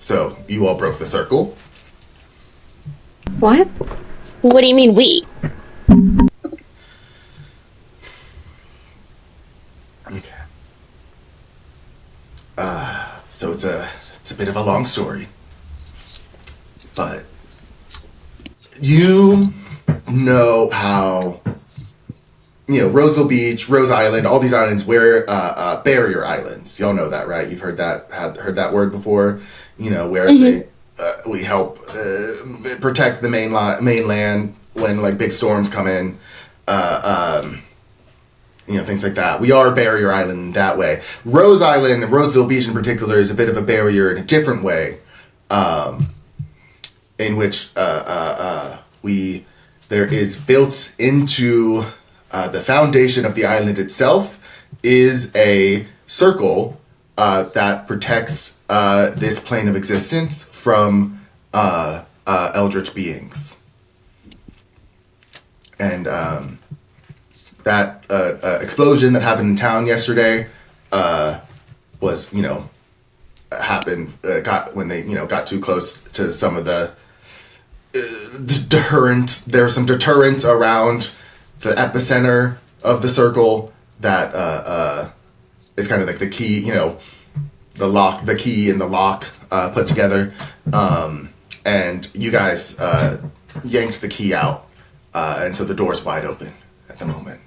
So you all broke the circle. What? What do you mean we? Okay. So it's a bit of a long story, but you know how, Roseville Beach, Rose Island, all these islands where barrier islands. Y'all know that, right? You've heard that word before. Where we help protect the mainland when like big storms come in. Things like that. We are a barrier island that way. Rose Island and Roseville Beach in particular is a bit of a barrier in a different way, in which there is built into the foundation of the island itself is a circle that protects this plane of existence from eldritch beings. And that explosion that happened in town yesterday was, happened got when they got too close to some of the deterrent. There's some deterrence around the epicenter of the circle that is kind of like the key, the key and the lock put together, and you guys yanked the key out, and so the door's wide open at the moment.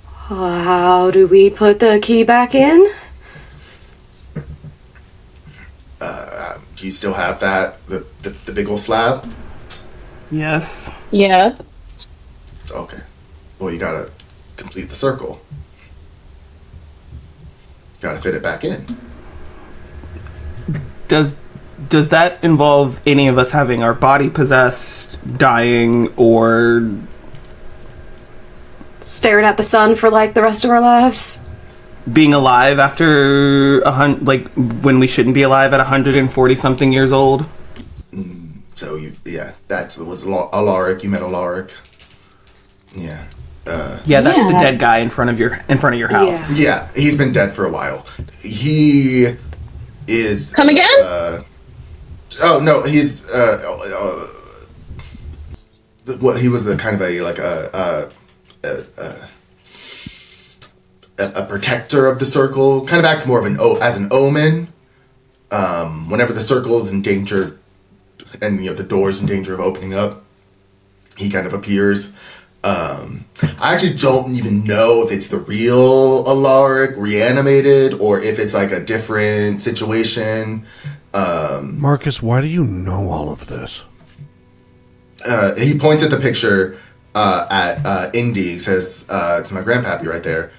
How do we put the key back in? Do you still have that, the big old slab? Yes. Yeah. Okay. Well, you gotta complete the circle. Gotta fit it back in. Does that involve any of us having our body possessed, dying, or Staring at the sun for like the rest of our lives? being alive after when we shouldn't be alive at 140 something years old? So that was Alaric. You met Alaric. Yeah. Yeah, that's the dead guy in front of your house. Yeah, he's been dead for a while. He is. Come again? Oh no, he's. He was the kind of a protector of the circle. Kind of acts more of as an omen. Whenever the circle is in danger, and the door's in danger of opening up, he kind of appears. I actually don't even know if it's the real Alaric reanimated or if it's like a different situation. Marcus, why do you know all of this? He points at the picture at Indy. He says, it's my grandpappy right there.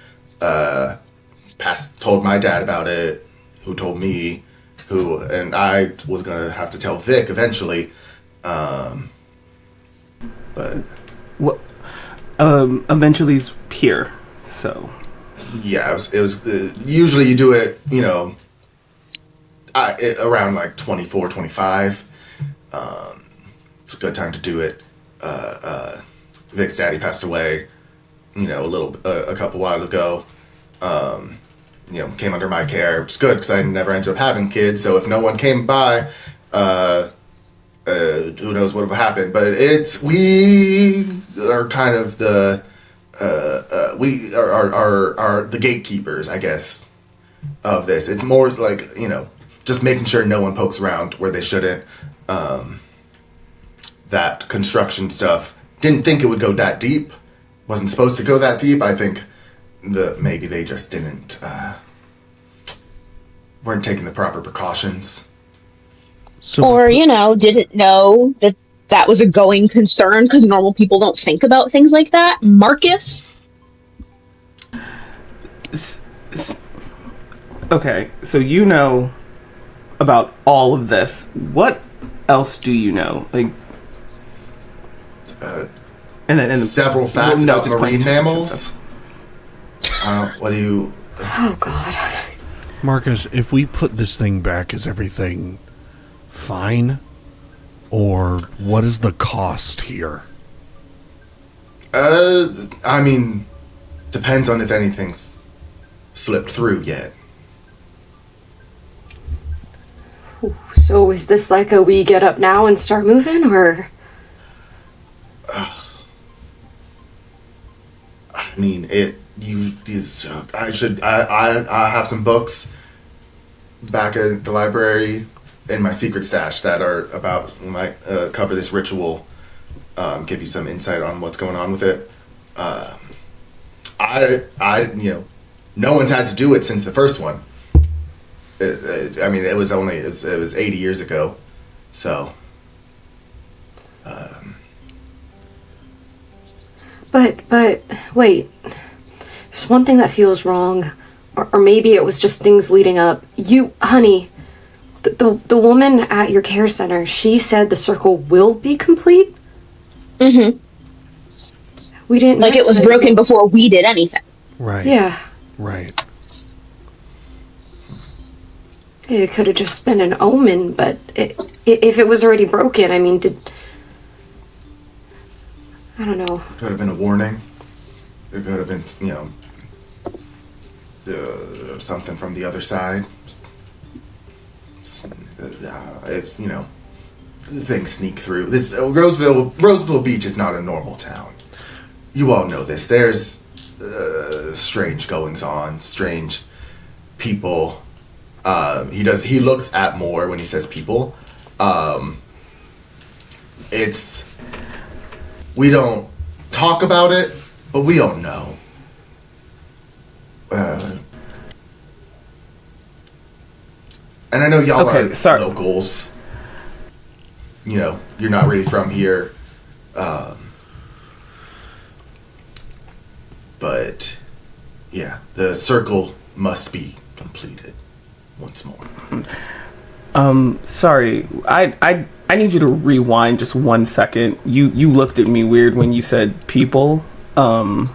Told my dad about it, who told me, and I was gonna have to tell Vic eventually. But What? Eventually's here, so. Yeah, it was usually you do it, around like 24, 25. It's a good time to do it. Vic's daddy passed away, a couple while ago. Came under my care, which is good because I never ended up having kids. So if no one came by, who knows what would have happened? But we are kind of we are the gatekeepers, I guess, of this. It's more like just making sure no one pokes around where they shouldn't. That construction stuff, didn't think it would go that deep. Wasn't supposed to go that deep. I think maybe they just didn't weren't taking the proper precautions. Or, didn't know that was a going concern because normal people don't think about things like that. Marcus? Okay, so you know about all of this. What else do you know? And several facts about marine mammals. What do you... Oh, God. Marcus, if we put this thing back, is everything fine? Or what is the cost here? Depends on if anything's slipped through yet. So is this like a we get up now and start moving, or? I mean, I have some books back at the library in my secret stash that are about, might cover this ritual, give you some insight on what's going on with it. No one's had to do it since the first one. It was 80 years ago, so. But wait. There's one thing that feels wrong, or maybe it was just things leading up. You, honey, the woman at your care center, she said the circle will be complete. Mm-hmm. We didn't like it was broken before we did anything. Right. Yeah. Right. It could have just been an omen, but if it was already broken, I mean, I don't know. It could have been a warning. It could have been, something from the other side. Things sneak through. This Roseville Beach is not a normal town. You all know this. There's strange goings on, strange people. He looks at more when he says people. We don't talk about it, but we all know. And I know y'all are locals. You're not really from here. But, yeah, the circle must be completed once more. Sorry. I need you to rewind just 1 second. You looked at me weird when you said people. Do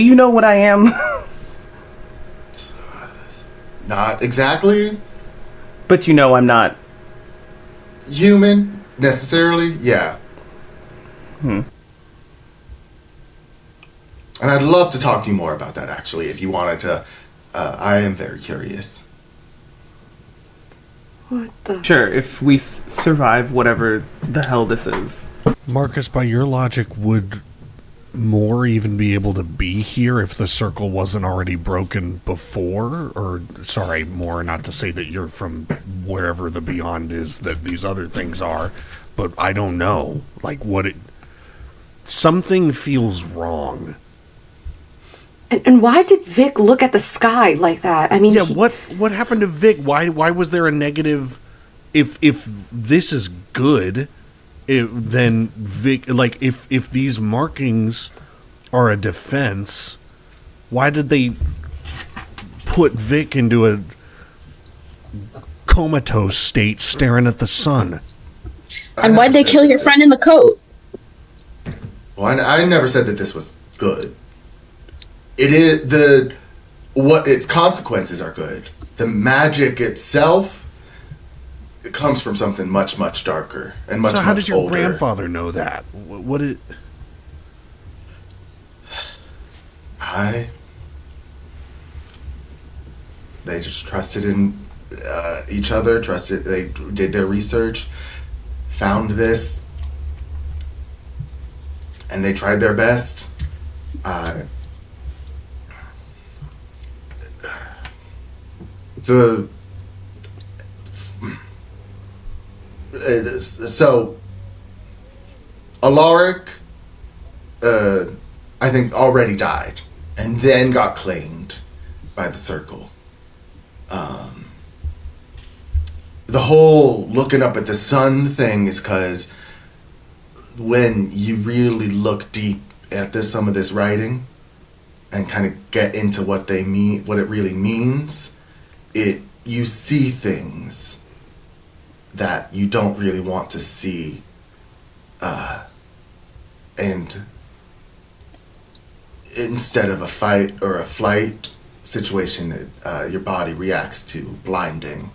you know what I am? Not exactly. But you know I'm not human, necessarily, yeah. And I'd love to talk to you more about that, actually, if you wanted to. I am very curious. What the? Sure, if we survive whatever the hell this is. Marcus, by your logic, would Moore even be able to be here if the circle wasn't already broken before? Or, sorry, Moore, not to say that you're from wherever the beyond is that these other things are, but I don't know. Like, something feels wrong. And why did Vic look at the sky like that? I mean, yeah, what happened to Vic? Why was there a negative? If this is good, then Vic, like if these markings are a defense, why did they put Vic into a comatose state, staring at the sun? And why'd they kill your friend in the coat? Well, I never said that this was good. It is what its consequences are good. The magic itself, it comes from something much, much darker and much, much older. So how did your grandfather know that? They just trusted in each other. They did their research, found this, and they tried their best. So Alaric, I think, already died and then got claimed by the circle. The whole looking up at the sun thing is because when you really look deep at some of this writing and kind of get into what they mean, what it really means, you see things that you don't really want to see, and instead of a fight or a flight situation, your body reacts to blinding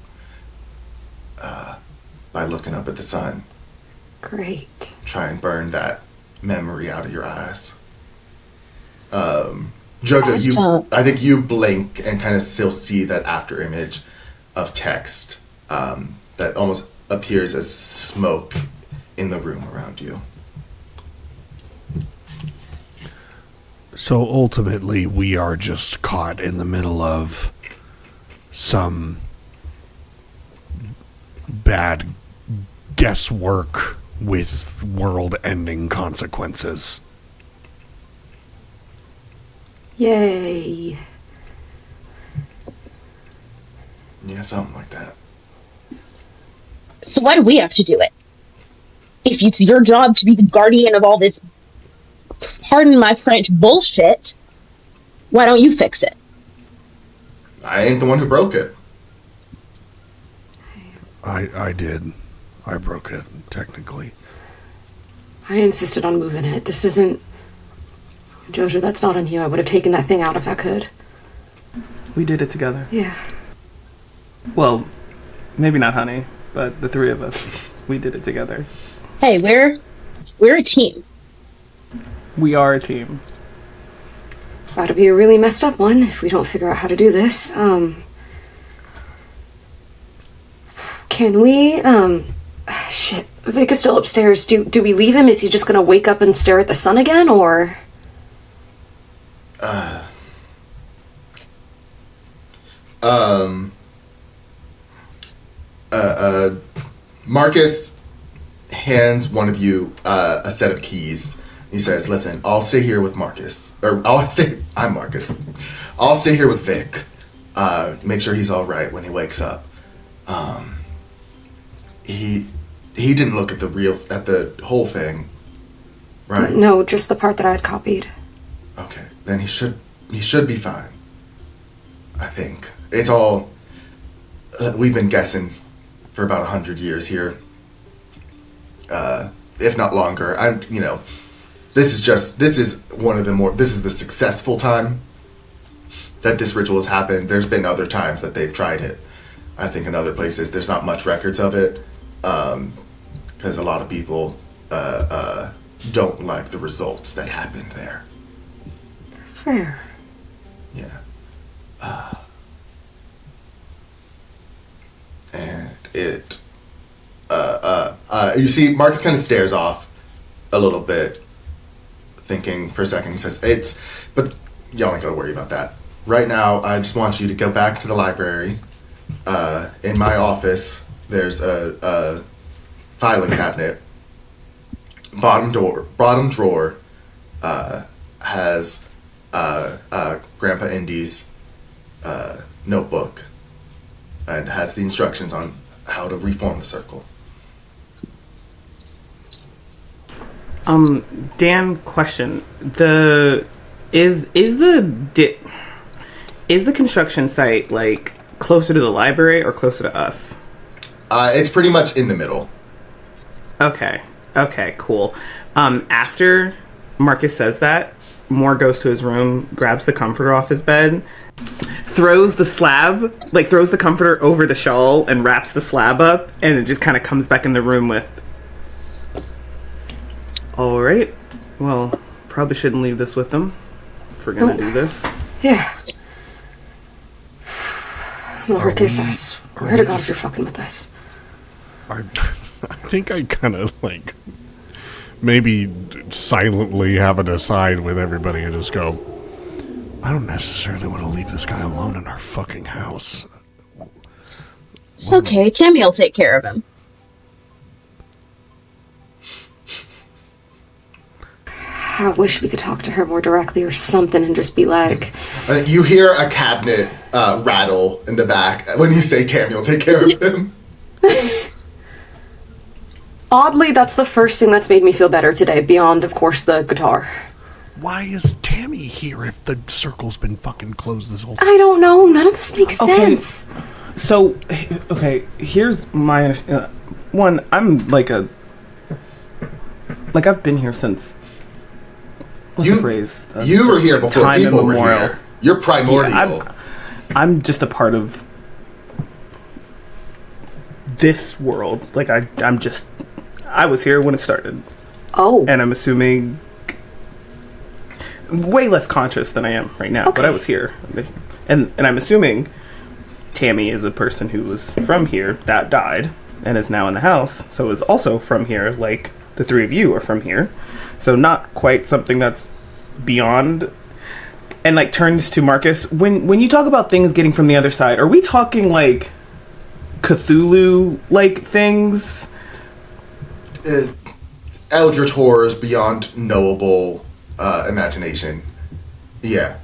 by looking up at the sun. Great. Try and burn that memory out of your eyes. Jojo, I think you blink and kind of still see that after image of text that almost appears as smoke in the room around you. So ultimately, we are just caught in the middle of some bad guesswork with world-ending consequences. Yay. Yeah, something like that. So why do we have to do it? If it's your job to be the guardian of all this, pardon my French, bullshit, why don't you fix it? I ain't the one who broke it. I did. I broke it, technically. I insisted on moving it. This isn't... Jojo, that's not on you. I would have taken that thing out if I could. We did it together. Yeah. Well, maybe not Honey, but the three of us. We did it together. Hey, we're a team. We are a team. About to be a really messed up one if we don't figure out how to do this. Can we, shit. Vic is still upstairs. Do we leave him? Is he just gonna wake up and stare at the sun again, or? Marcus hands one of you a set of keys. He says, listen, I'll stay here with Marcus. I'm Marcus. I'll stay here with Vic. Make sure he's all right when he wakes up. He didn't look at the whole thing, right? No, just the part that I had copied. Okay, then he should be fine. I think. It's all... we've been guessing for about 100 years here. If not longer. This is the successful time that this ritual has happened. There's been other times that they've tried it. I think in other places there's not much records of it, because a lot of people don't like the results that happened there. Fair. Yeah. And it... you see, Marcus kind of stares off a little bit, thinking for a second. He says, but y'all ain't gotta worry about that. Right now, I just want you to go back to the library. In my office, there's a filing cabinet. Bottom drawer has Grandpa Indy's notebook and has the instructions on how to reform the circle. Dan, question. Is the construction site like closer to the library or closer to us? It's pretty much in the middle. Okay, cool. After Marcus says that, Moore goes to his room, grabs the comforter off his bed, throws the comforter over the shawl and wraps the slab up, and it just kind of comes back in the room with, all right, well, probably shouldn't leave this with them if we're gonna do this. Yeah. Marcus, I swear to God if you're fucking with us. I think I kind of maybe silently have an aside with everybody and just go, I don't necessarily want to leave this guy alone in our fucking house. It's okay. Tammy will take care of him. I wish we could talk to her more directly or something and just be like... You hear a cabinet rattle in the back when you say Tammy will take care of him. Oddly, that's the first thing that's made me feel better today, beyond, of course, the guitar. Why is Tammy here if the circle's been fucking closed this whole time? I don't know. None of this makes sense. So, okay, here's my... one, I'm I've been here since... What's the phrase? You were here before time people were immemorial. here. You're primordial. Yeah, I'm just a part of this world. I was here when it started. Oh. And I'm assuming... way less conscious than I am right now, but I was here. And I'm assuming Tammy is a person who was from here that died and is now in the house, so is also from here, like the three of you are from here. So not quite something that's beyond. And like turns to Marcus. When you talk about things getting from the other side, are we talking like Cthulhu like things? Eldritch horrors beyond knowable imagination. Yeah.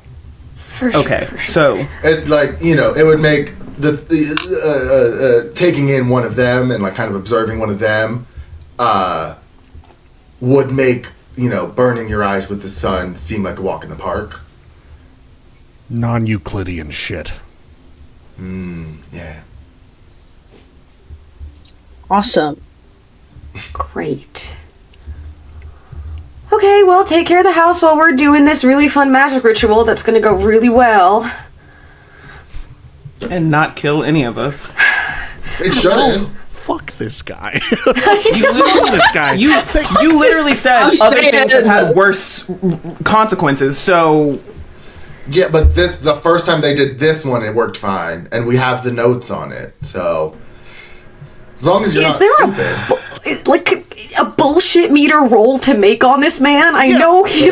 For sure. Okay, for sure. so It, like, you know, it would make the taking in one of them and like kind of observing one of them would make, you know, burning your eyes with the sun seem like a walk in the park. Non-Euclidean shit. Yeah. Awesome. Great. Okay, well, take care of the house while we're doing this really fun magic ritual that's gonna go really well. and not kill any of us. It shouldn't. Fuck this guy. You literally, this guy. you literally said other things have had worse consequences. So Yeah, but the first time they did this one, it worked fine, and we have the notes on it. So as long as you're Is not there stupid. like a bullshit meter roll to make on this man? I know he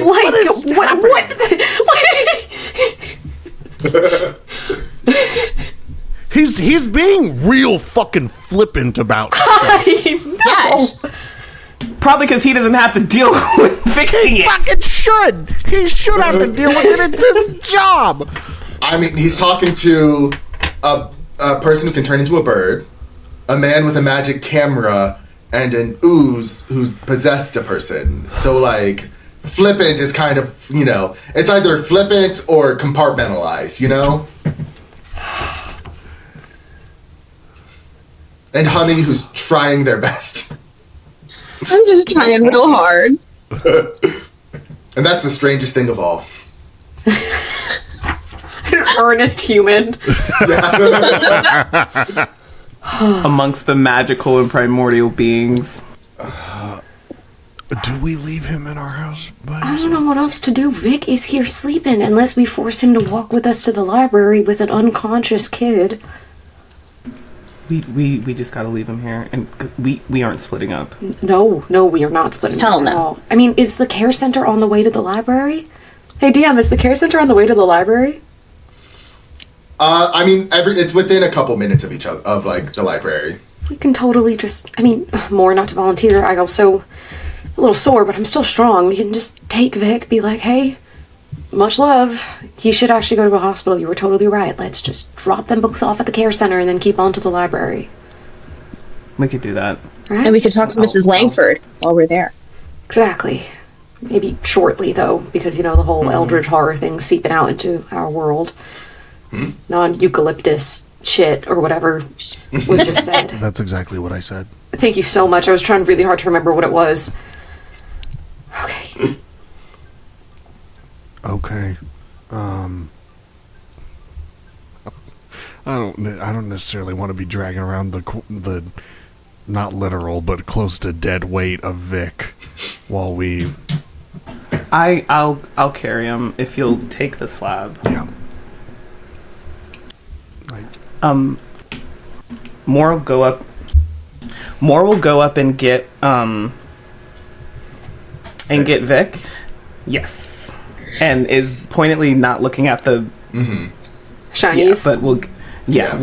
He's being real fucking flippant about shit. I know. probably because he doesn't have to deal with fixing it. Fucking should. He should have to deal with it. It's his job. I mean, he's talking to a person who can turn into a bird, a man with a magic camera, and an ooze who's possessed a person. So, like, flippant is kind of, you know, it's either flippant or compartmentalized, you know? And Honey, who's trying their best. I'm just trying real hard. And that's the strangest thing of all. An earnest human. Amongst the magical and primordial beings. Do we leave him in our house by I don't know what else to do. Vic is here sleeping unless we force him to walk with us to the library with an unconscious kid. We just gotta leave him here, and we aren't splitting up. No, we are not splitting Hell up no. at all. I mean, is the care center on the way to the library? Hey, DM, is the care center on the way to the library? I mean, it's within a couple minutes of each other, of, like, the library. We can totally just, I mean, more not to volunteer. I also a little sore, but I'm still strong. We can just take Vic, be like, hey, much love. He should actually go to a hospital. You were totally right. Let's just drop them both off at the care center and then keep on to the library. We could do that. Right? And we could talk to Mrs. Langford while we're there. Exactly. Maybe shortly, though, because, you know, the whole eldritch horror thing seeping out into our world. Non-eucalyptus shit, or whatever was just said. That's exactly what I said. Thank you so much. I was trying really hard to remember what it was. Okay. Okay. I don't necessarily want to be dragging around the not literal but close to dead weight of Vic while we. I'll carry him if you'll take the slab. Yeah. More will go up and get get Vic. Yes. And is pointedly not looking at the Shinies. but we'll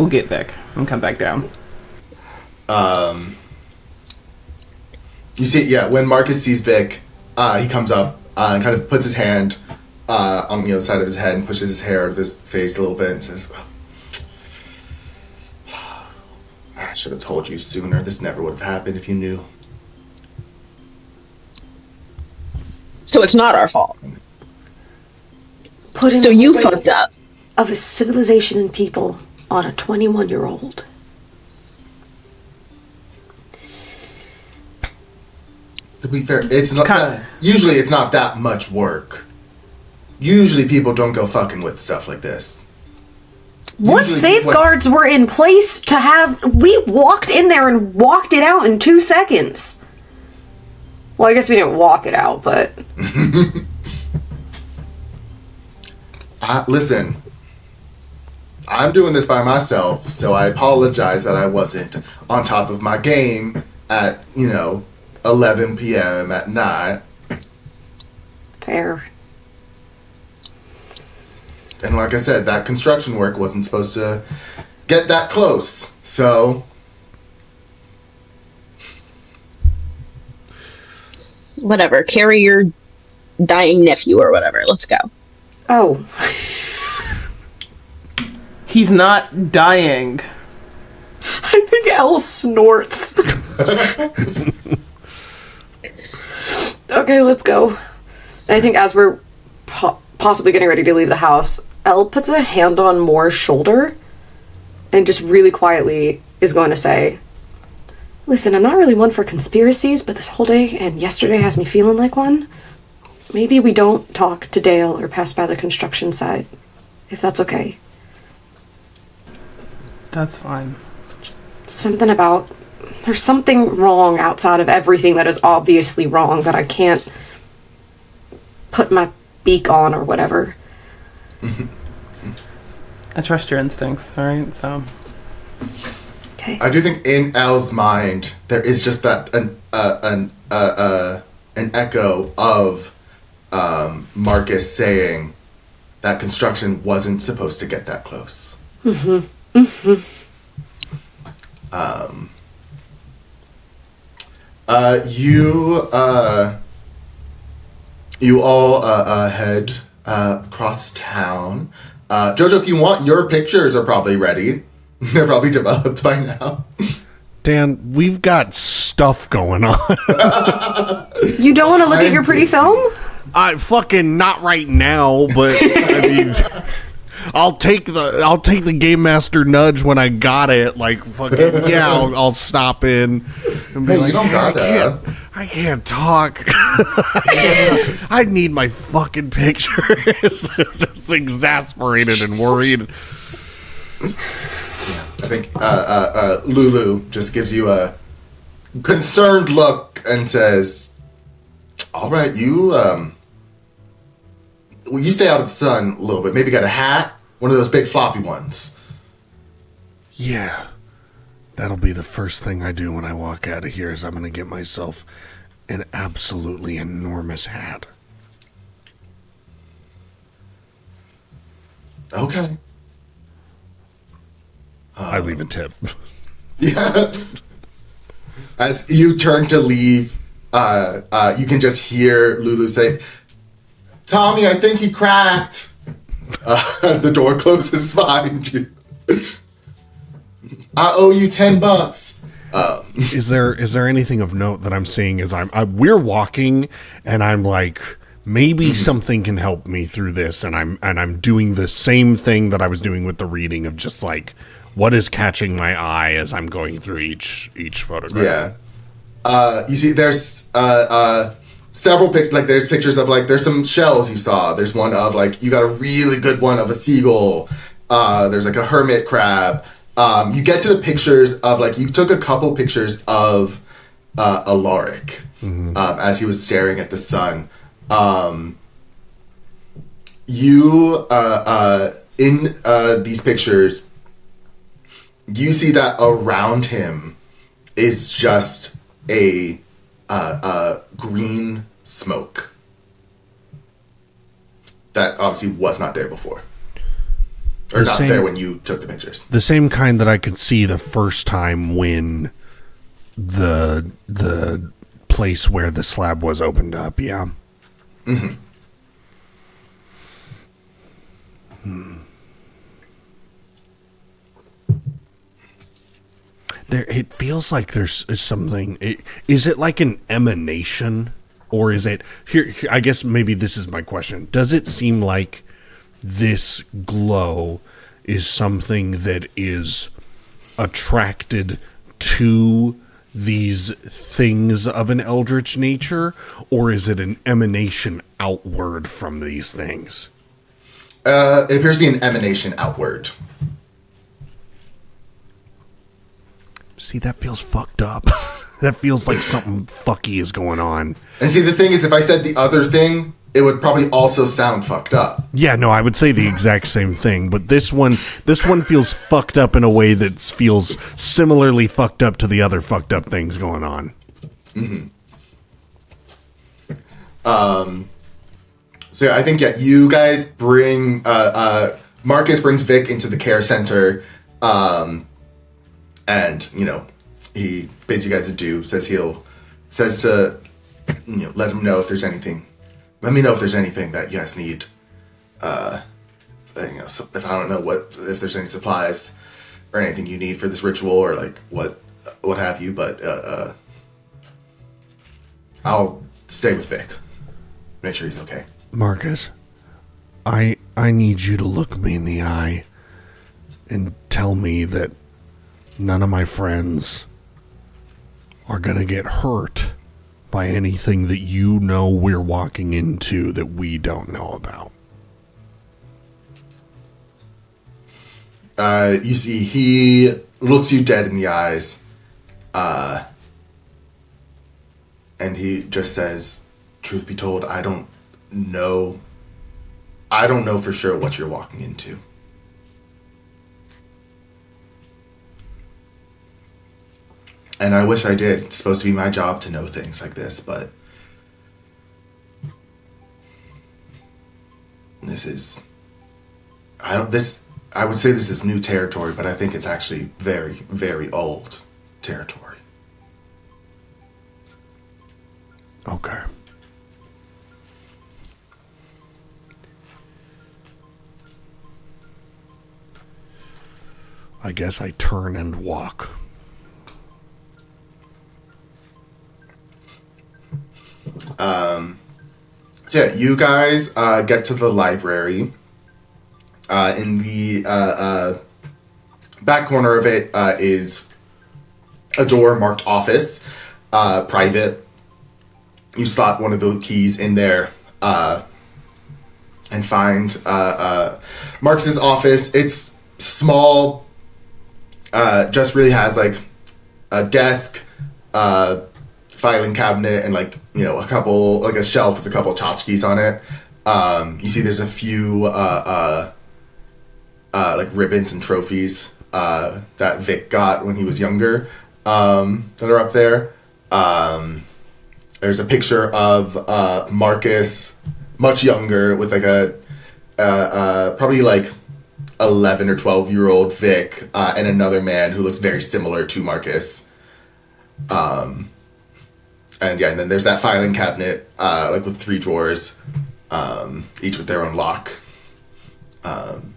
get Vic and come back down. You see, when Marcus sees Vic, he comes up and kind of puts his hand on the other side of his head and pushes his hair out of his face a little bit and says, I should have told you sooner. This never would have happened if you knew. So it's not our fault. Put in So the you weight fucked up. of a civilization and people on a 21-year-old. To be fair, it's not usually it's not that much work. Usually people don't go fucking with stuff like this. What Usually- safeguards were in place to have... We walked in there and walked it out in 2 seconds. Well, I guess we didn't walk it out, but... Listen, I'm doing this by myself, so I apologize that I wasn't on top of my game at, 11 p.m. at night. Fair. And like I said, that construction work wasn't supposed to get that close, so... Whatever. Carry your dying nephew or whatever. Let's go. Oh. He's not dying. I think Elle snorts. Okay, let's go. I think as we're possibly getting ready to leave the house, Elle puts a hand on Moore's shoulder and just really quietly is going to say, listen, I'm not really one for conspiracies, but this whole day and yesterday has me feeling like one. Maybe we don't talk to Dale or pass by the construction site, if that's okay. That's fine. Something about... There's something wrong outside of everything that is obviously wrong that I can't put my beak on or whatever. I trust your instincts, alright? So... Okay. I do think in Elle's mind, there is just that an echo of Marcus saying that construction wasn't supposed to get that close. Mm-hmm. You all head across town. Jojo, if you want, your pictures are probably ready. They're probably developed by now. Dan, we've got stuff going on. You don't want to look at your pretty film? I fucking not right now, but I mean, I'll take the game master nudge when I got it. Like fucking yeah, I'll stop in and be Hey, like, you don't gotta. I can't talk. I need my fucking pictures. It's exasperated and worried. I think Lulu just gives you a concerned look and says, "All right, you stay out of the sun a little bit. Maybe get a hat, one of those big floppy ones." Yeah, that'll be the first thing I do when I walk out of here. Is I'm gonna get myself an absolutely enormous hat. Okay. I leave a tip. Yeah. As you turn to leave, you can just hear Lulu say, "Tommy, I think he cracked." The door closes behind you. "I owe you $10. Is there anything of note that I'm seeing as we're walking and I'm like, maybe something can help me through this, and I'm doing the same thing that I was doing with the reading of just like, what is catching my eye as I'm going through each photograph? Yeah. You see, there's several there's pictures of there's some shells you saw. There's one of you got a really good one of a seagull. There's a hermit crab. You get to the pictures of you took a couple pictures of Alaric as he was staring at the sun. You in these pictures, you see that around him is just a green smoke that obviously was not there before, or not there when you took the pictures. The same kind that I could see the first time when the place where the slab was opened up. Yeah. Mm-hmm. It feels like there's something. Is it like an emanation, or is it here? I guess maybe this is my question. Does it seem like this glow is something that is attracted to these things of an eldritch nature, or is it an emanation outward from these things? It appears to be an emanation outward. See, that feels fucked up. That feels like something fucky is going on. And see, the thing is, if I said the other thing, it would probably also sound fucked up. Yeah, no, I would say the exact same thing, but this one feels fucked up in a way that feels similarly fucked up to the other fucked up things going on. So I think, yeah, you guys bring, Marcus brings Vic into the care center, and, you know, he bids you guys adieu, says to, you know, let me know if there's anything that you guys need, you know, so if I don't know if there's any supplies or anything you need for this ritual or, like, what have you, but, I'll stay with Vic. Make sure he's okay. Marcus, I need you to look me in the eye and tell me that none of my friends are gonna get hurt by anything that you know we're walking into that we don't know about. You see, he looks you dead in the eyes, and he just says, truth be told, I don't know for sure what you're walking into. And I wish I did. It's supposed to be my job to know things like this, but I would say this is new territory, but I think it's actually very, very old territory. Okay. I guess I turn and walk. So yeah, you guys get to the library. In the back corner of it is a door marked office, private. You slot one of the keys in there and find Marcus's office. It's small, just really has like a desk, filing cabinet, and like, you know, a shelf with a couple tchotchkes on it. You see there's a few like ribbons and trophies that Vic got when he was younger that are up there. There's a picture of Marcus much younger with like a probably like 11 or 12-year-old Vic and another man who looks very similar to Marcus. And yeah, and then there's that filing cabinet like with 3 drawers, each with their own lock.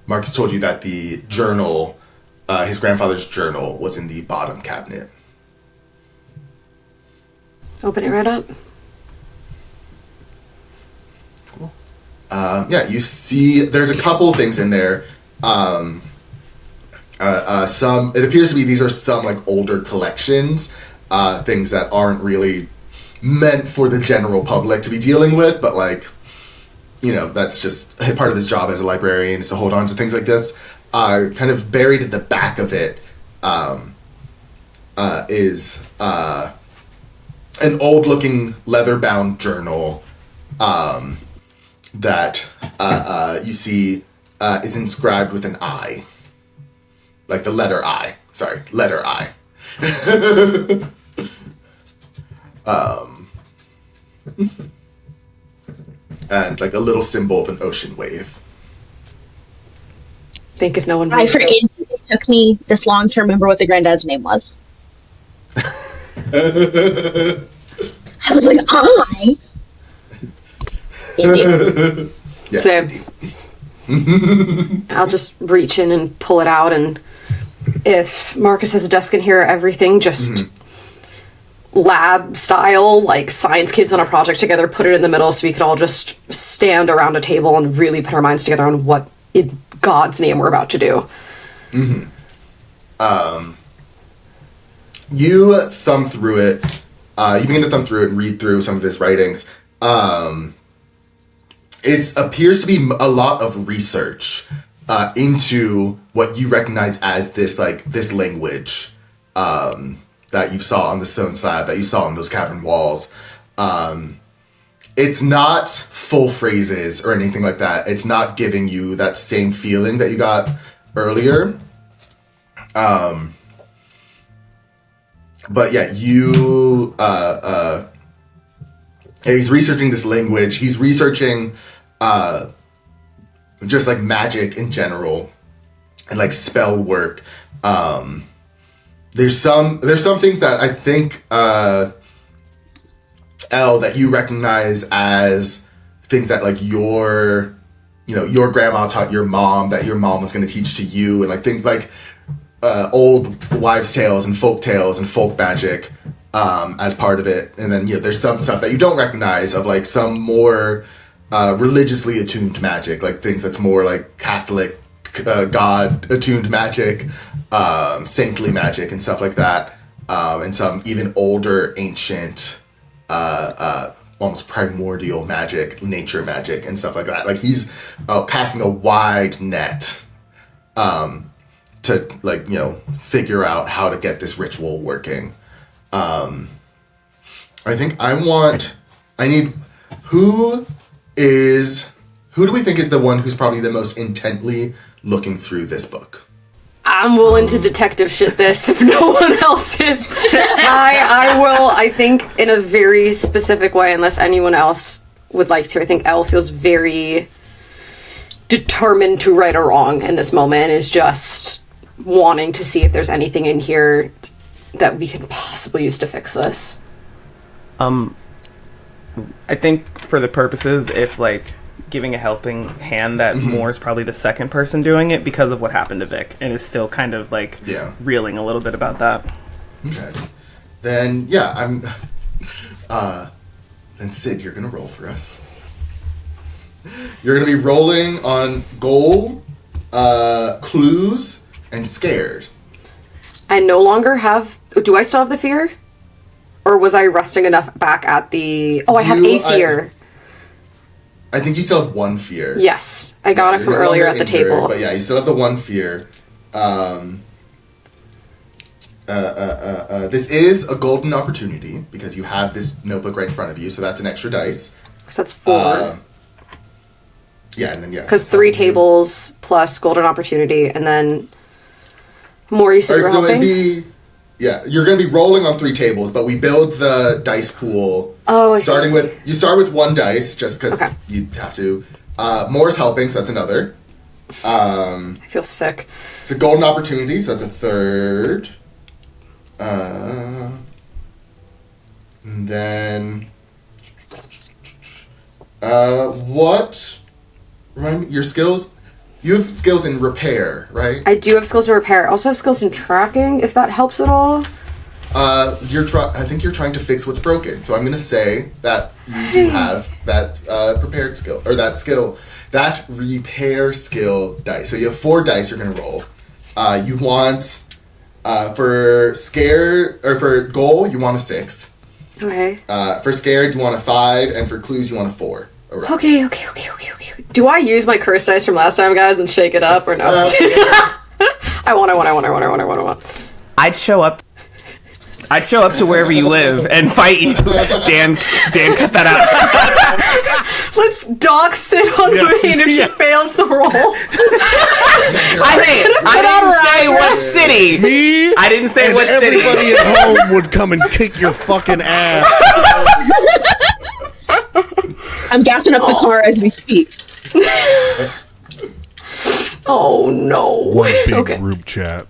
Marcus told you that the journal, his grandfather's journal, was in the bottom cabinet. Open it right up. Cool. Yeah, you see there's a couple things in there. It appears to be these are some like older collections, things that aren't really meant for the general public to be dealing with, but like, you know, that's just part of his job as a librarian is to hold on to things like this. Kind of buried at the back of it is an old-looking leather-bound journal that you see is inscribed with an I. Like the letter I. Sorry, letter I. And like a little symbol of an ocean wave. Think if no one For it took me this long to remember what the granddad's name was. I was like, I. Yeah. So I'll just reach in and pull it out, and if Marcus has a desk in here, everything just lab style, like science kids on a project together, put it in the middle so we could all just stand around a table and really put our minds together on what in God's name we're about to do. You thumb through it. You begin to thumb through it and read through some of his writings. It appears to be a lot of research into what you recognize as this language that you saw on the stone slab, that you saw on those cavern walls. it's not full phrases or anything like that. It's not giving you that same feeling that you got earlier. But yeah, he's researching this language. He's researching just like magic in general and like spell work. There's some things that I think Elle, that you recognize as things that like your grandma taught your mom, that your mom was going to teach to you, and like things like old wives' tales and folk magic as part of it. And then there's some stuff that you don't recognize of like some more religiously attuned magic, like things that's more like Catholic God attuned magic, saintly magic and stuff like that, and some even older ancient almost primordial magic, nature magic and stuff like that. Like he's casting a wide net to like figure out how to get this ritual working. I think who do we think is the one who's probably the most intently looking through this book? I'm willing to detective shit this if no one else is. I will, I think, in a very specific way, unless anyone else would like to. I think Elle feels very determined to right or wrong in this moment, is just wanting to see if there's anything in here that we can possibly use to fix this. I think for the purposes, if like giving a helping hand, that Moore's probably the second person doing it because of what happened to Vic, and is still kind of like reeling a little bit about that. Okay. Then then Sid, you're gonna roll for us. You're gonna be rolling on goal, clues, and scared. I no longer have... Do I still have the fear? Or was I resting enough back at the... Oh, I have a fear. I think you still have one fear. Yes. I got it from earlier at the table. But yeah, you still have the one fear. This is a golden opportunity because you have this notebook right in front of you, so that's an extra dice. So that's 4. Yeah, and then yes. Because 3 tables plus golden opportunity, and then more you said you were helping? You're going to be rolling on 3 tables, but we build the dice pool. Oh, I see. You start with 1 dice, just because you have to. Moore's helping, so that's another. I feel sick. It's a golden opportunity, so that's a 3rd. And then... Remind me, your skills... You have skills in repair, right? I do have skills in repair. I also have skills in tracking, if that helps at all. I think you're trying to fix what's broken. So I'm going to say that you do have that prepared skill, or that skill, that repair skill dice. So you have 4 dice you're going to roll. You want, for scare, or for goal, you want a 6. Okay. For scared, you want a 5, and for clues, you want a 4. Okay. Do I use my curse dice from last time, guys, and shake it up, or no? I want. I'd show up to wherever you live and fight you. Dan, cut that out. Let's dock sit on Maine if she fails the roll. I didn't say what city. I didn't say what city. Everybody at home would come and kick your fucking ass. I'm gassing up the car as we speak. Oh no. One big group chat.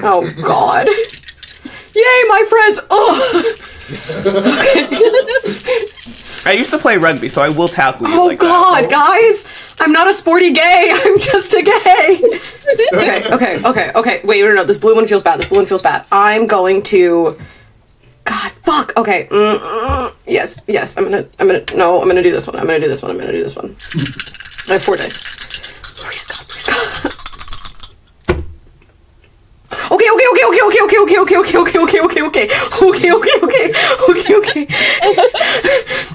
Oh god. Yay, my friends! Oh. I used to play rugby, so I will talk with you like God, that. guys! I'm not a sporty gay, I'm just a gay! Okay. Wait, no, this blue one feels bad. I'm going to... God, fuck! Okay, yes, I'm gonna do this one. I have 4 dice. Please God. Okay.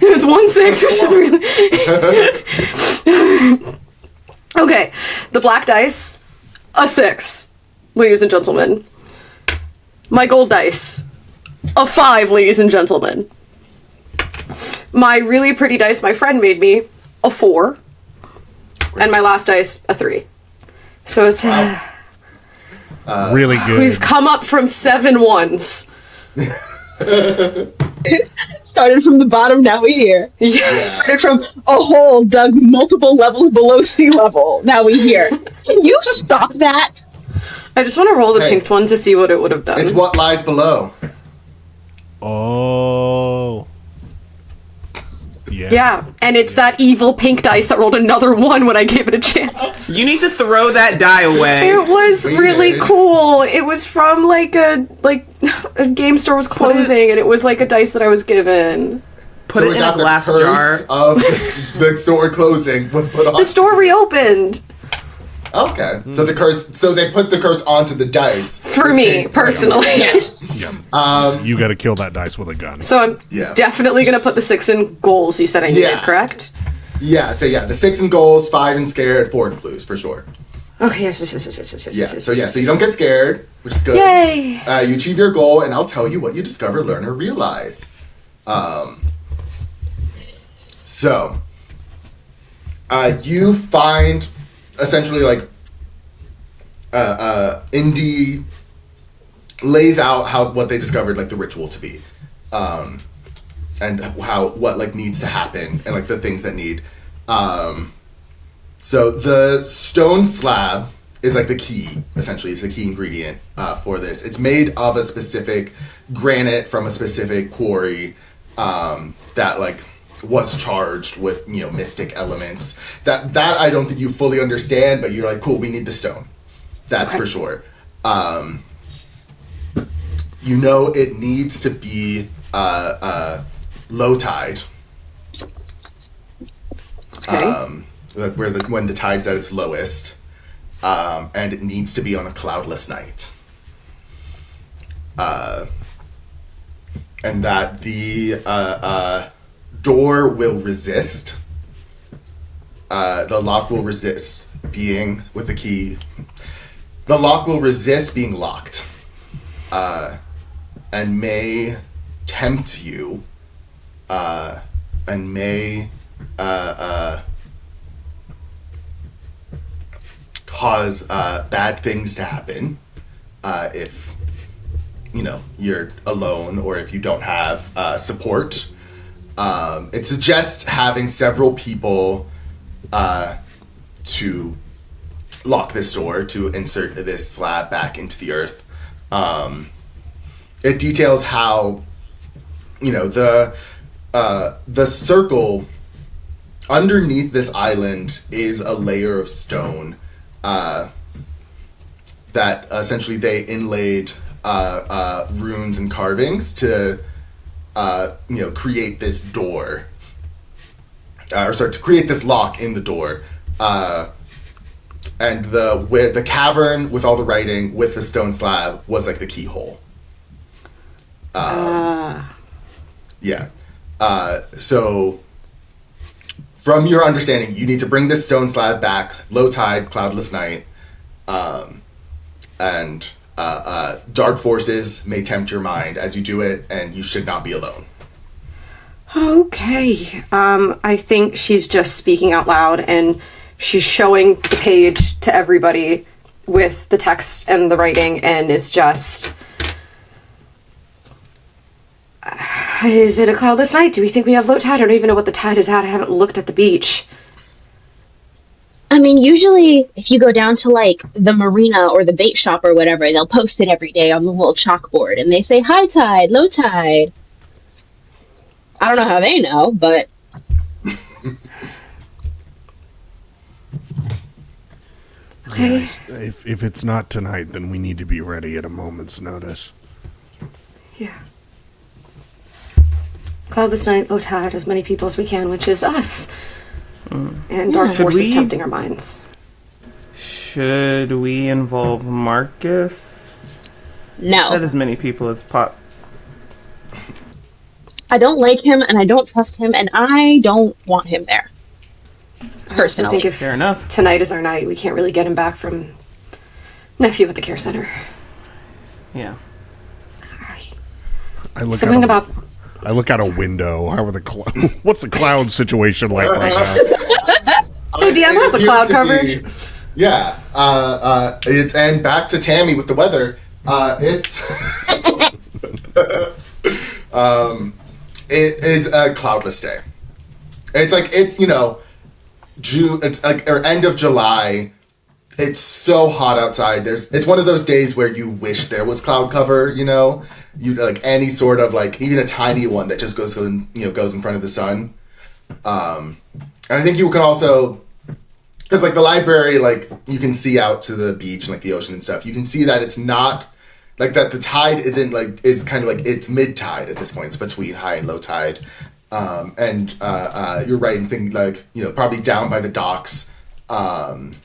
It's 1 6, which is really... Okay, the black dice, a 6, ladies and gentlemen. My gold dice, a 5, ladies and gentlemen. my really pretty dice my friend made me, a 4. And my last dice, a 3. So it's... Really good. We've come up from 7 ones. Started from the bottom, now we're here. Yes. Started from a hole dug multiple levels below sea level, now we're here. Can you stop that? I just want to roll the Hey. pink one to see what it would have done. It's what lies below. Oh. Yeah, and it's that evil pink dice that rolled another 1 when I gave it a chance. You need to throw that die away. It was We really did. cool. It was from a game store was closing, and it was like a dice that I was given. Put So it we in a got the glass curse jar. of the store closing was put on. The store reopened Okay, so the curse. So they put the curse onto the dice for me personally. You got to kill that dice with a gun. So I'm Yeah. definitely gonna put the 6 in goals you said I needed, Yeah. correct? Yeah. So the 6 in goals, 5 in scared, 4 in clues for sure. Okay, yes. Yeah. So you don't get scared, which is good. Yay! You achieve your goal, and I'll tell you what you discover, learn, or realize. So you find essentially Indy lays out what they discovered, like the ritual to be, and what needs to happen, and the things that need. So the stone slab is the key, essentially. It's the key ingredient for this. It's made of a specific granite from a specific quarry that was charged with mystic elements. That I don't think you fully understand, but you're cool, we need the stone. That's for sure. It needs to be low tide. Okay. When the tide's at its lowest, and it needs to be on a cloudless night. And that the door will resist. The lock will resist being with the key. The lock will resist being locked, and may tempt you, and may cause bad things to happen if you're alone or if you don't have support. It suggests having several people to lock this door, to insert this slab back into the earth. It details how the circle underneath this island is a layer of stone that essentially they inlaid runes and carvings to create this door, to create this lock in the door, and the cavern with all the writing with the stone slab was the keyhole. Yeah. So from your understanding, you need to bring this stone slab back, low tide, cloudless night, and dark forces may tempt your mind as you do it, and you should not be alone. Okay. I think she's just speaking out loud, and she's showing the page to everybody with the text and the writing, and is just... Is it a cloudless night? Do we think we have low tide? I don't even know what the tide is at. I haven't looked at the beach. I mean, usually if you go down to the marina or the bait shop or whatever, they'll post it every day on the little chalkboard and they say high tide, low tide. I don't know how they know, but Okay. If it's not tonight, then we need to be ready at a moment's notice. Yeah. Cloudless night, low tide, as many people as we can, which is us. And dark Should forces we- tempting our minds. Should we involve Marcus? no. Said as many people as pop. I don't like him and I don't trust him and I don't want him there. I Personally. think if Fair enough. tonight is our night, we can't really get him back from nephew at the care center. Yeah. I look Something at him. about... I look out a window. How are the what's the cloud situation like right now? Hey, Deanne has a cloud coverage. Yeah. It's and back to Tammy with the weather. It's it is a cloudless day. It's June. It's like or end of July. It's so hot outside. It's one of those days where you wish there was cloud cover. You like any sort of like even a tiny one that just goes in front of the sun. And I think you can also. Because, like, the library, like, you can see out to the beach and, like, the ocean and stuff. You can see that it's not, like, that the tide isn't, like, is kind of, like, it's mid-tide at this point. It's between high and low tide. And you're right in thinking, like, probably down by the docks and,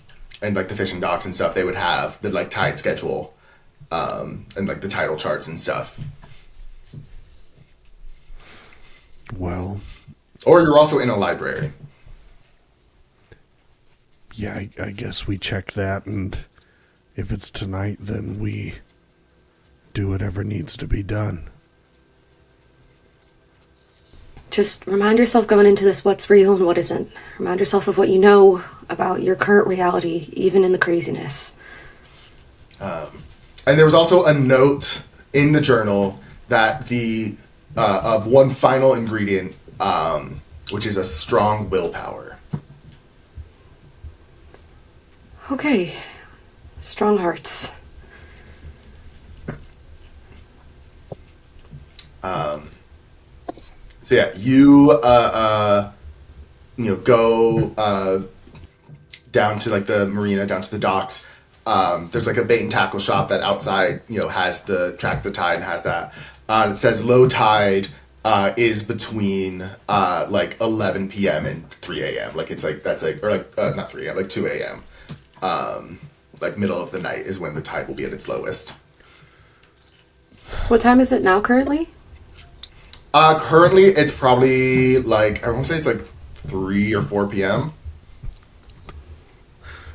like, the fishing docks and stuff, they would have the, like, tide schedule and, like, the tidal charts and stuff. Well. Or you're also in a library. Yeah, I guess we check that, and if it's tonight, then we do whatever needs to be done. Just remind yourself going into this what's real and what isn't. Remind yourself of what you know about your current reality, even in the craziness. And there was also a note in the journal that of one final ingredient, which is a strong willpower. Okay. Strong hearts. So yeah, you go down to like the marina, down to the docks. There's like a bait and tackle shop that outside, has the track the tide and has that. It says low tide is between like 11 p.m. and 3 a.m. Like it's like that's like or like not 3 a.m. like 2 a.m. Like middle of the night is when the tide will be at its lowest. What time is it now currently? Currently it's probably like I want to say it's like 3 or 4 p.m.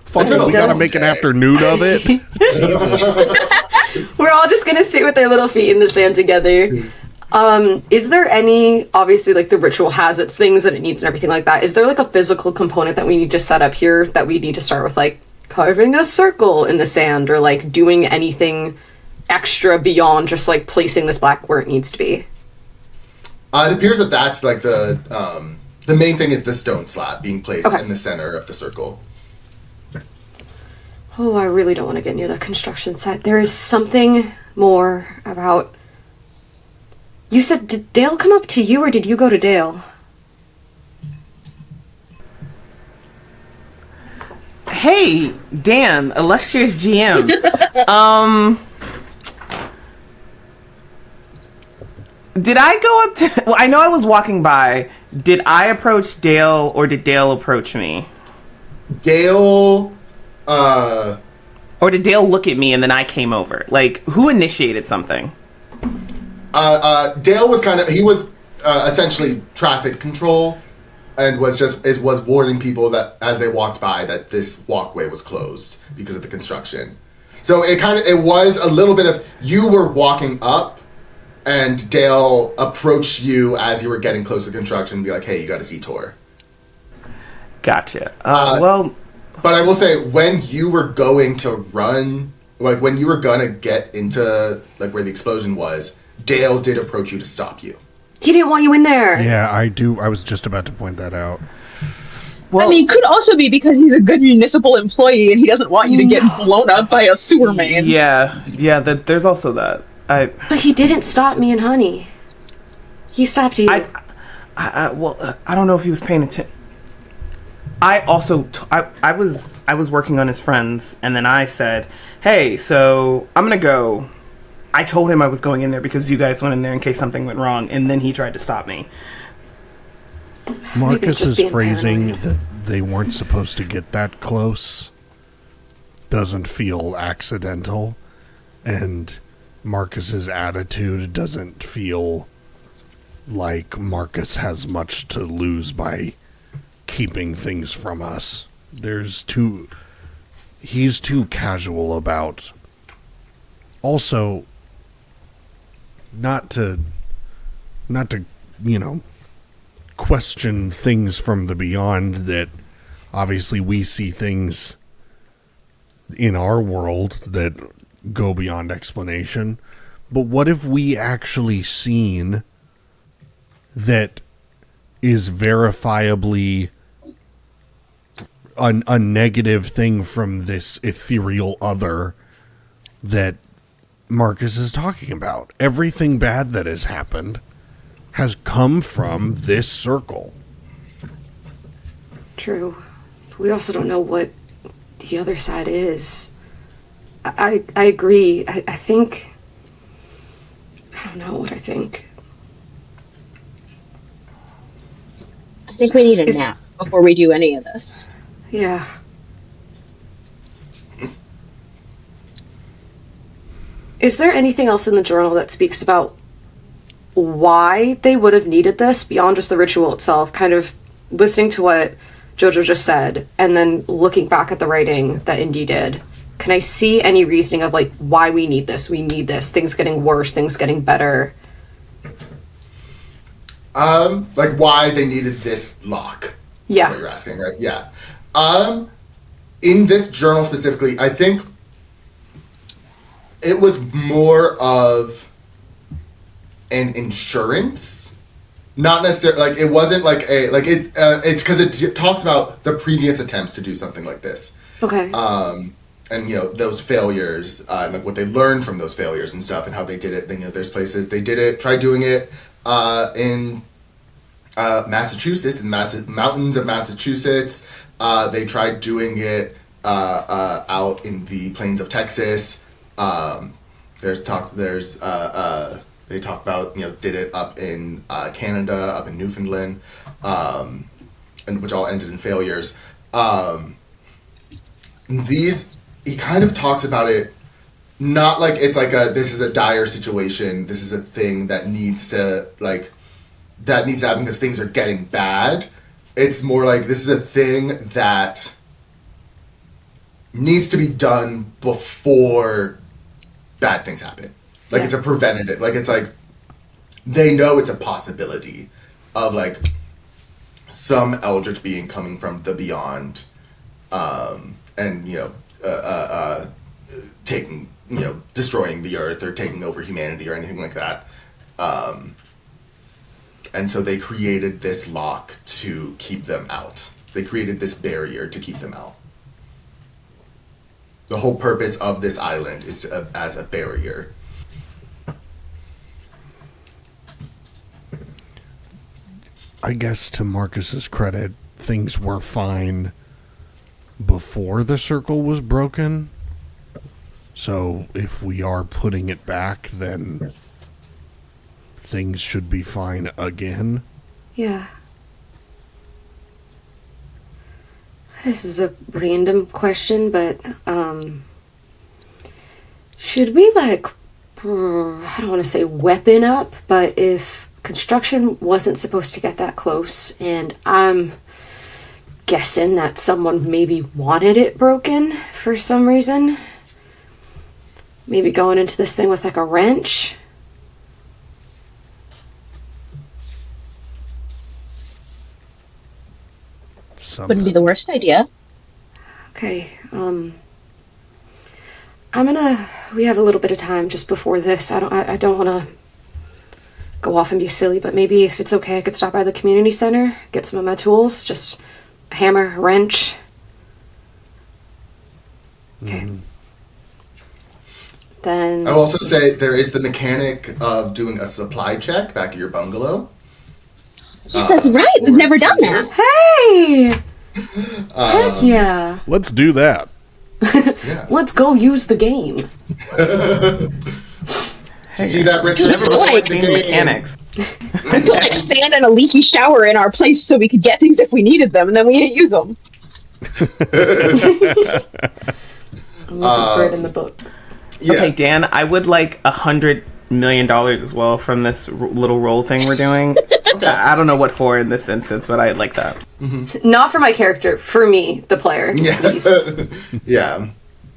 Fuck it, we gotta make an afternoon of it. We're all just gonna sit with our little feet in the sand together. Is there any, obviously, like, the ritual has its things that it needs and everything like that. Is there, like, a physical component that we need to set up here that we need to start with, like, carving a circle in the sand or, like, doing anything extra beyond just, like, placing this black where it needs to be? It appears that that's, like, the main thing is the stone slab being placed Okay. in the center of the circle. Oh, I really don't want to get near the construction site. There is something more about... You said, did Dale come up to you or did you go to Dale? Hey, Dan, illustrious GM. Did I go up to... Well, I know I was walking by. Did I approach Dale or did Dale approach me? Dale, Or did Dale look at me and then I came over? Like, who initiated something? Dale was he was essentially traffic control and was warning people that as they walked by that this walkway was closed because of the construction. So it was a little bit of you were walking up and Dale approached you as you were getting close to construction and be like, hey, you got a detour. Gotcha. Well... But I will say, when you were going to run, like when you were gonna get into like where the explosion was, Dale did approach you to stop you. He didn't want you in there. Yeah, I do. I was just about to point that out. Well, I mean, it could also be because he's a good municipal employee and he doesn't want you to get blown up by a sewer man. yeah, there's also that. But he didn't stop me and Honey. He stopped you. I don't know if he was paying attention. I also, I was working on his friends, and then I said, hey, so I'm gonna go. I told him I was going in there because you guys went in there in case something went wrong, and then he tried to stop me. Marcus's phrasing that they weren't supposed to get that close doesn't feel accidental, and Marcus's attitude doesn't feel like Marcus has much to lose by keeping things from us. He's too casual about. Also, not to not to, question things from the beyond, that obviously we see things in our world that go beyond explanation. But what have we actually seen that is verifiably a negative thing from this ethereal other that Marcus is talking about? Everything bad that has happened has come from this circle. True. But we also don't know what the other side is. I agree. I think... I don't know what I think. I think we need a nap before we do any of this. Yeah. Is there anything else in the journal that speaks about why they would have needed this beyond just the ritual itself? Kind of listening to what Jojo just said and then looking back at the writing that Indy did. Can I see any reasoning of like why we need this? We need this. Things getting worse, things getting better. Like why they needed this lock. Yeah. That's what you're asking, right? Yeah. In this journal specifically, I think it was more of an insurance, not necessarily like it wasn't like a like it. It's because it talks about the previous attempts to do something like this. Okay. And those failures, and like what they learned from those failures and stuff, and how they did it. Then there's places they did it, tried doing it in Massachusetts, in mountains of Massachusetts. They tried doing it out in the plains of Texas. They talk about did it up in Canada, up in Newfoundland, and which all ended in failures. He kind of talks about it not like it's like this is a dire situation, this is a thing that needs to happen because things are getting bad. It's more like this is a thing that needs to be done before bad things happen. Like it's a preventative. Like it's like they know it's a possibility of like some eldritch being coming from the beyond, and taking destroying the earth or taking over humanity or anything like that. And so they created this lock to keep them out. They created this barrier to keep them out. The whole purpose of this island is as a barrier. I guess to Marcus's credit, things were fine before the circle was broken. So if we are putting it back, then things should be fine again. Yeah. This is a random question, but should we I don't want to say weapon up, but if construction wasn't supposed to get that close, and I'm guessing that someone maybe wanted it broken for some reason, maybe going into this thing with like a wrench. Wouldn't be the worst idea. Okay, we have a little bit of time just before this. I don't want to go off and be silly, but maybe if it's okay, I could stop by the community center, get some of my tools, just a hammer, a wrench. Okay. Then... I will also say there is the mechanic of doing a supply check back at your bungalow. Yeah, that's right. We've never done that. Hey! Heck yeah. Let's do that. Yeah. Let's go use the game. Hey, see that, Richard? Never before seen the mechanics. We put like sand and a leaky shower in our place so we could get things if we needed them, and then we didn't use them. I'm looking for it in the book. Yeah. Okay, Dan, I would like $100 million as well from this little roll thing we're doing. I don't know what for in this instance, but I'd like that. Mm-hmm. Not for my character, for me, the player. Yeah. Please. Yeah.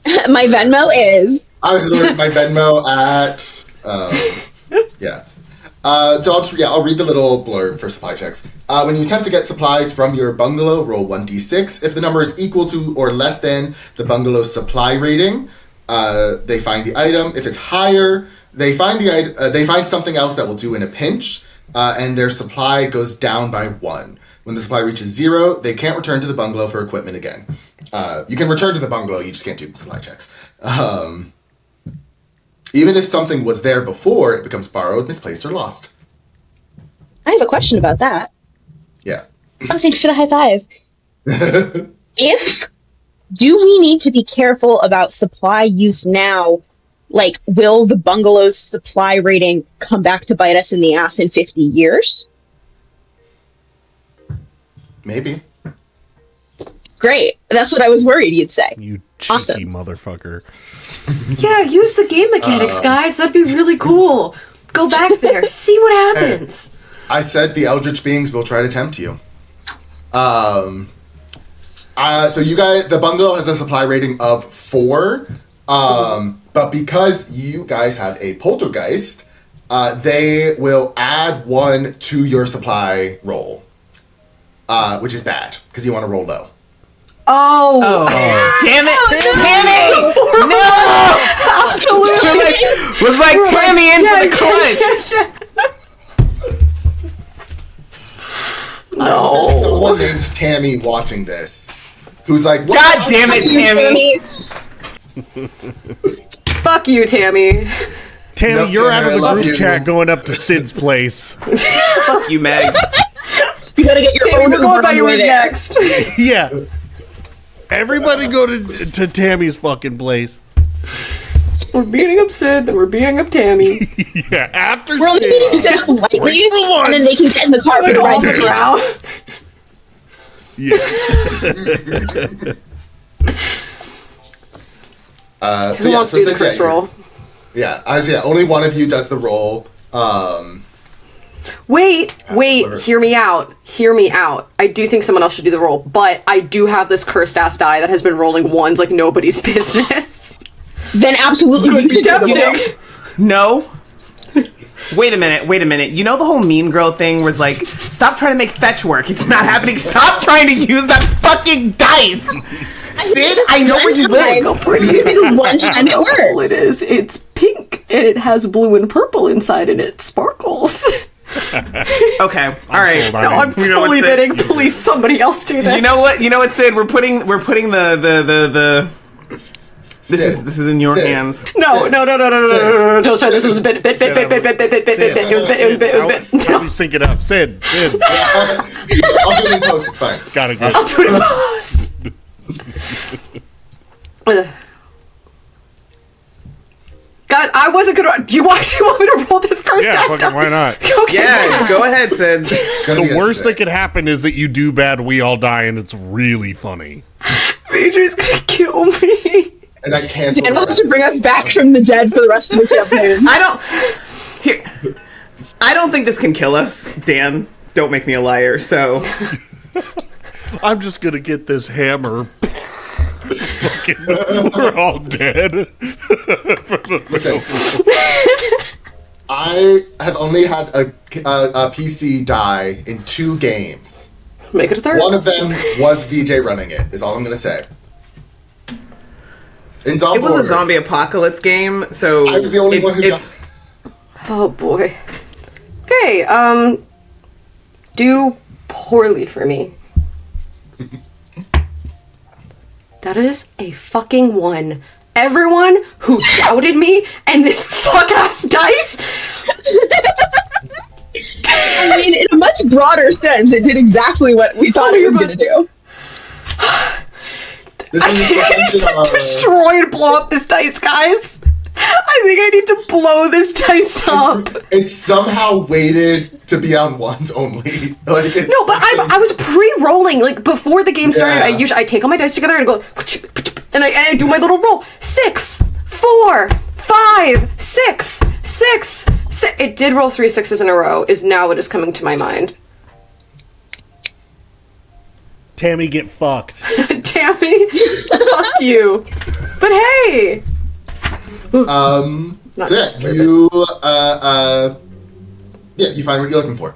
My Venmo is... I was looking at my Venmo at... yeah. I'll read the little blurb for supply checks. When you attempt to get supplies from your bungalow, roll 1d6. If the number is equal to or less than the bungalow's supply rating, they find the item. If it's higher, they find something else that will do in a pinch, and their supply goes down by 1. When the supply reaches 0, they can't return to the bungalow for equipment again. You can return to the bungalow, you just can't do supply checks. Even if something was there before, it becomes borrowed, misplaced, or lost. I have a question about that. Yeah. Oh, thanks for the high five. Do we need to be careful about supply use now? Like, will the bungalow's supply rating come back to bite us in the ass in 50 years? Maybe. Great. That's what I was worried you'd say. You cheeky Awesome. motherfucker. Yeah, use the game mechanics, guys. That'd be really cool. Go back there, see what happens. I said the eldritch beings will try to tempt you. So you guys, the bungalow has a supply rating of 4, but because you guys have a poltergeist, they will add 1 to your supply roll, which is bad because you want to roll low. Oh. Damn it! Tammy! No! Absolutely. Was like Tammy in for the clutch. There's someone named Tammy watching this, who's like, what? God damn it, Tammy! Fuck you, Tammy. Tammy, No, you're out of Tammy, I the love group you. chat going up to Sid's place. Fuck you, Meg. You gotta get your Tammy, own we're going Uber by on the way yours there. next. Yeah. Everybody go to Tammy's fucking place. We're beating up Sid, then we're beating up Tammy. Yeah, after We're only Sid. going to down lightly, Break for lunch. and then they can get in the car for the On ride. the ground. Yeah. Who wants to do the first roll? Yeah, only one of you does the roll. Wait, hear me out. I do think someone else should do the roll, but I do have this cursed ass die that has been rolling ones like nobody's business. Then absolutely you should do the Tempting. roll. No. Wait a minute. You know the whole mean girl thing was like, stop trying to make fetch work. It's not happening. Stop trying to use that fucking dice. Sid, I know where you live. How pretty it It's is. one time at work. It is. It's pink and it has blue and purple inside and it sparkles. Okay, all right. sold on No, I'm You know fully what's it? bidding. Please, somebody else do this. You know what, Sid? We're putting the. This is in your Sid. hands. No. No, sorry, this was a bit. It was a bit. How do you sync it up? Sid. I'll do it in post, it's fine. Got it. Good. I'll do it in post. God, I wasn't gonna. Do you actually want me to roll this cursed Yeah, ass fucking die? why not? Okay. Yeah, go ahead, Sid. It's gonna be The a worst that 6. could happen is that you do bad, we all die, and it's really funny. Adrian's gonna kill me. And I cancel And the we'll have rest to bring of us it. back from the dead for the rest of the campaign. I don't think this can kill us, Dan. Don't make me a liar. So I'm just gonna get this hammer. Fucking, we're all dead. Listen, I have only had a PC die in 2 games. Make it a third. One of them was VJ running it, is all I'm gonna say. In zombie it was order. a zombie apocalypse game. So I was the only one who died. Oh boy. Okay, do poorly for me. That is a fucking 1. Everyone who doubted me and this fuck ass dice. I mean, in a much broader sense, it did exactly what we thought it was going to do. This I is think I need the to destroy and blow up this dice, guys. I think I need to blow this dice up. It's somehow weighted to be on ones only. Like it's No, but I was pre-rolling like before the game started. Yeah. I take all my dice together and go and I do my little roll. 6, 4, 5, 6. It did roll 3 6s in a row. Is now what is coming to my mind. Tammy, get fucked. Tammy, fuck you. But hey, not so yeah, disturbing. you Yeah, you find what you're looking for.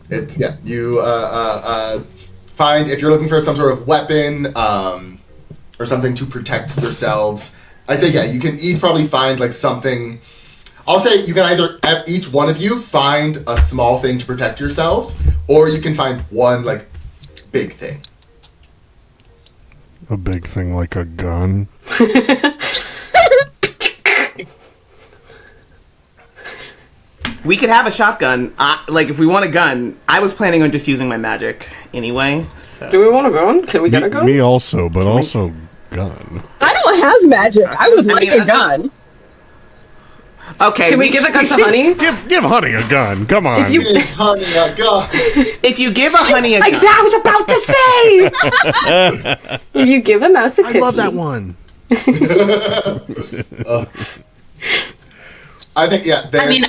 It's you find if you're looking for some sort of weapon or something to protect yourselves. I'd say you can each probably find like something. I'll say you can either each one of you find a small thing to protect yourselves, or you can find one like big thing. A big thing like a gun. We could have a shotgun. Like, if we want a gun, I was planning on just using my magic anyway. So. Do we want a gun? Can we get a gun? Me also, but also gun. I don't have magic. I would like a gun. Okay. Can we give a gun to Honey? Give Honey a gun. Come on. Give Honey a gun. If you give a Honey a gun. Exactly, I was about to say! If you give a mouse a cookie. I love that one. I think there's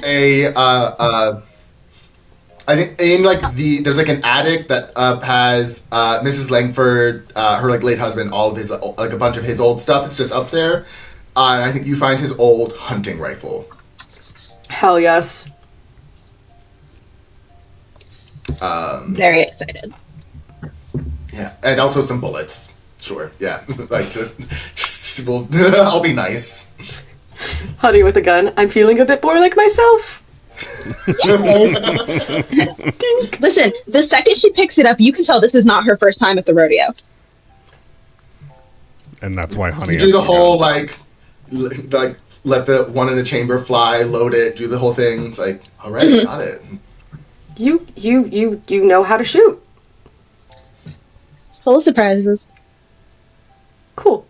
I think in like there's like an attic that has Mrs. Langford, her like late husband, all of his like a bunch of his old stuff is just up there. And I think you find his old hunting rifle. Hell yes. Very excited. Yeah, and also some bullets. Sure, yeah, like I'll be nice. Honey with a gun. I'm feeling a bit more like myself. Listen, the second she picks it up, you can tell this is not her first time at the rodeo. And that's why Honey. You do the whole like let the one in the chamber fly, load it, do the whole thing. It's like, all right, got it. You know how to shoot. Full of surprises. Cool.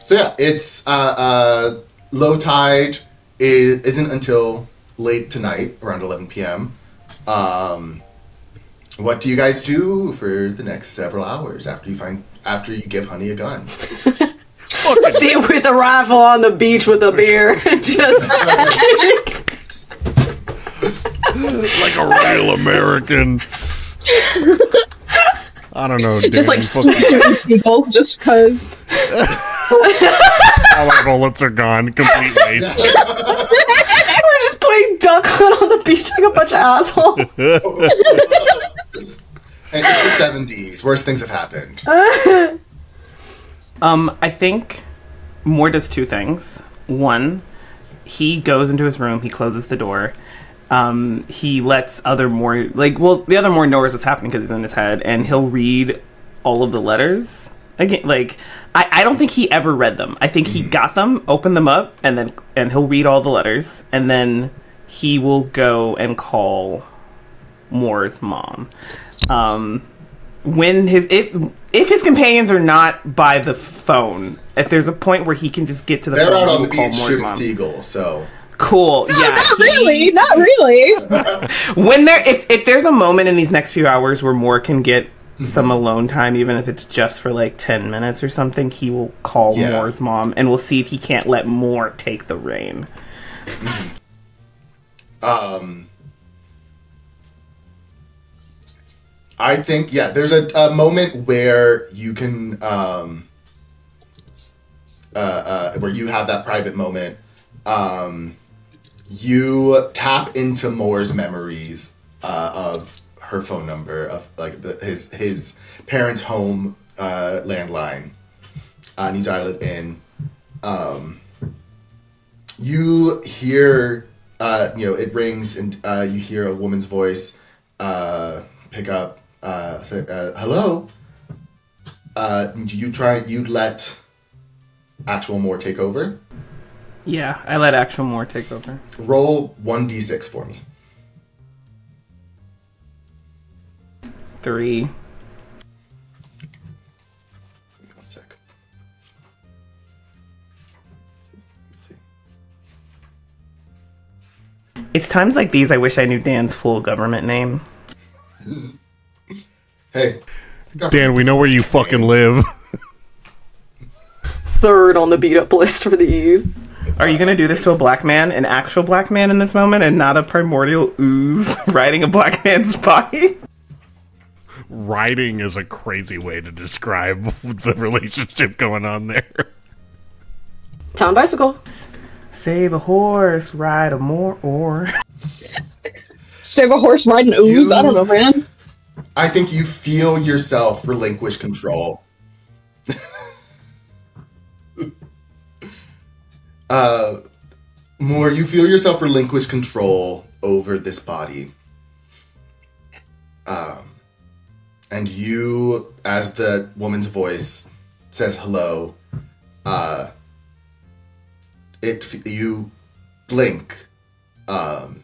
So yeah, it's low tide isn't until late tonight, around 11 p.m. What do you guys do for the next several hours after you give Honey a gun? Sit with a rifle on the beach with a beer. Just like a real American. I don't know, Dan. Just like shooting people, just because. All our bullets are gone. Complete waste. we're just playing duck hunt on the beach like a bunch of assholes. Hey, it's the 70s. Worst things have happened. I think Moore does two things. One, he goes into his room, he closes the door. He lets the other Moore knows what's happening because he's in his head, and he'll read all of the letters again. Like, I don't think he ever read them. I think he got them, opened them up, and he'll read all the letters, and then he will go and call Moore's mom. When if his companions are not by the phone, if there's a point where he can just get to the phone, they're out on the call beach Moore's shooting mom. seagulls, so. Cool. No, Yeah. not really. When if there's a moment in these next few hours where Moore can get some alone time, even if it's just for like 10 minutes or something, he will call Moore's mom, and we'll see if he can't let Moore take the reign. I think there's a moment where you can where you have that private moment. You tap into Moore's memories of her phone number, of like his parents' home landline, and you dial it in. You hear it rings, and you hear a woman's voice pick up, say, hello. You let actual Moore take over? Yeah, I let actual Moore take over. Roll 1d6 for me. 3. Give me 1 sec. Let's see. It's times like these I wish I knew Dan's full government name. Hey. Dan, we know where you fucking live. Third on the beat up list for the eve. Are you gonna do this to a black man, an actual black man in this moment, and not a primordial ooze riding a black man's body? Riding is a crazy way to describe the relationship going on there. Town bicycle. Save a horse, ride a more or. Save a horse riding ooze? I don't know, man. I think you feel yourself relinquish control. More, you feel yourself relinquish control over this body. And you, as the woman's voice says hello, you blink, and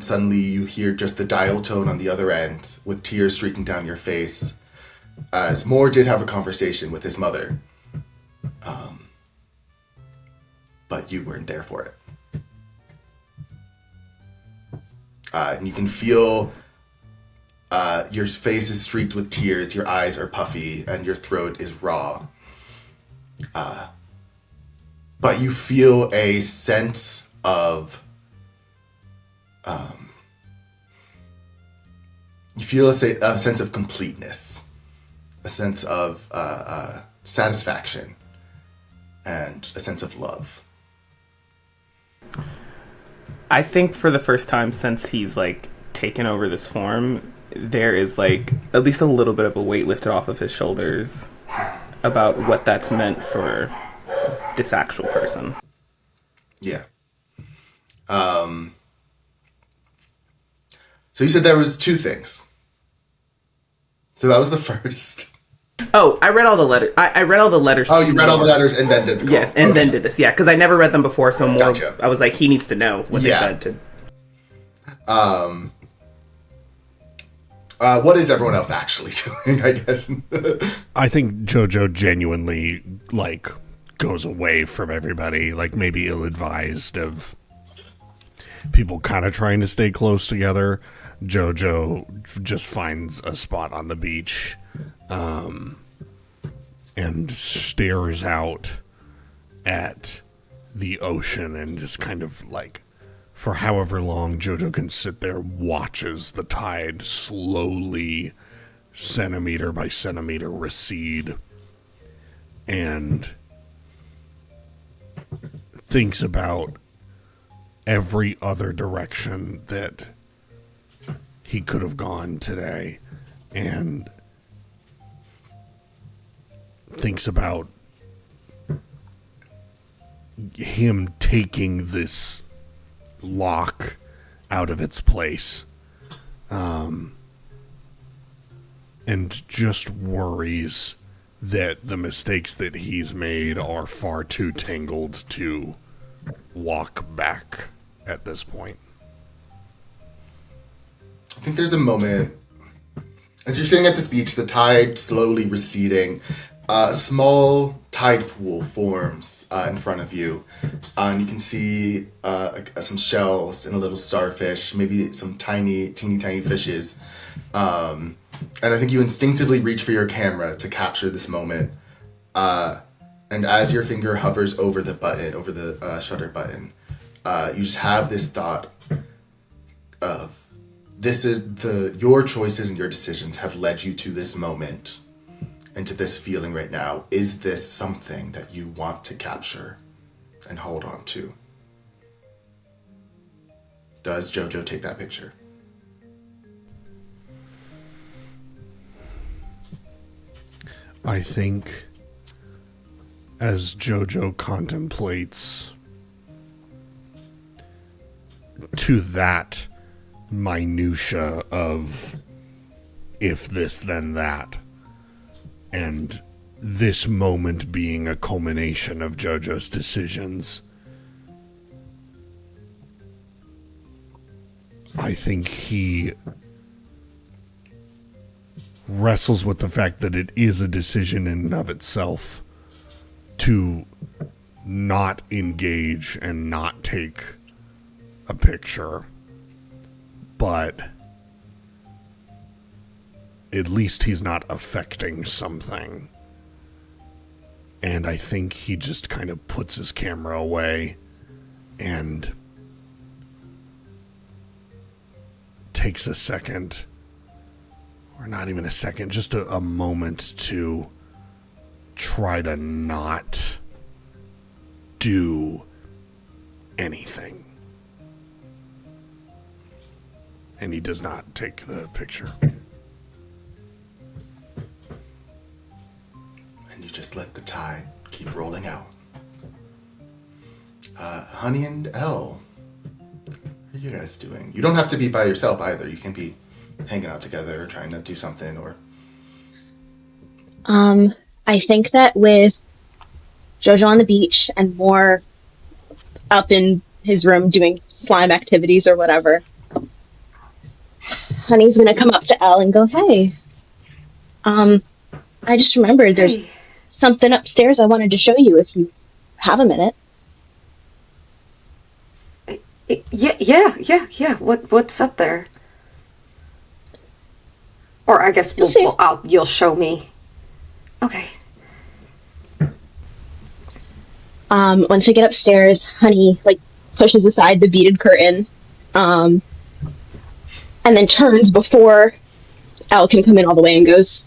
suddenly you hear just the dial tone on the other end with tears streaking down your face, as Moore did have a conversation with his mother. But you weren't there for it. And you can feel your face is streaked with tears, your eyes are puffy, and your throat is raw. But you feel a sense of... you feel a sense of completeness. A sense of satisfaction. And a sense of love. I think for the first time since he's, like, taken over this form, there is, like, at least a little bit of a weight lifted off of his shoulders about what that's meant for this actual person. Yeah. So you said there was 2 things. So that was the first. Oh, I read all the letters. I read all the letters. Oh, you read all the letters and then did the call. Yes, and then did this. Yeah, because I never read them before, so more. Gotcha. I was like, he needs to know what they said to. What is everyone else actually doing, I guess? I think JoJo genuinely, like, goes away from everybody, like, maybe ill-advised of people kind of trying to stay close together. JoJo just finds a spot on the beach, and stares out at the ocean and just kind of, like, for however long JoJo can sit there, watches the tide slowly, centimeter by centimeter, recede, and thinks about every other direction that he could have gone today, and thinks about him taking this lock out of its place, and just worries that the mistakes that he's made are far too tangled to walk back at this point. I think there's a moment, as you're sitting at this beach, the tide slowly receding, a small tide pool forms in front of you, and you can see some shells and a little starfish, maybe some teeny tiny fishes, and I think you instinctively reach for your camera to capture this moment, and as your finger hovers over the button, over the shutter button, you just have this thought of, your choices and your decisions have led you to this moment and to this feeling right now. Is this something that you want to capture and hold on to? Does JoJo take that picture? I think as JoJo contemplates to that minutia of if this then that, and this moment being a culmination of JoJo's decisions, I think he wrestles with the fact that it is a decision in and of itself to not engage and not take a picture, but at least he's not affecting something. And I think he just kind of puts his camera away and takes a second, or not even a second, just a moment to try to not do anything. And he does not take the picture. And you just let the tide keep rolling out. Honey and Elle, what are you guys doing? You don't have to be by yourself either. You can be hanging out together or trying to do something or... I think that with Jojo on the beach and more up in his room doing slime activities or whatever, Honey's gonna come up to Elle and go, "Hey, I just remembered there's something upstairs I wanted to show you if you have a minute." Yeah. What's up there? Or I guess you'll show me. Okay. Once we get upstairs, Honey pushes aside the beaded curtain, and then turns before Elle can come in all the way and goes,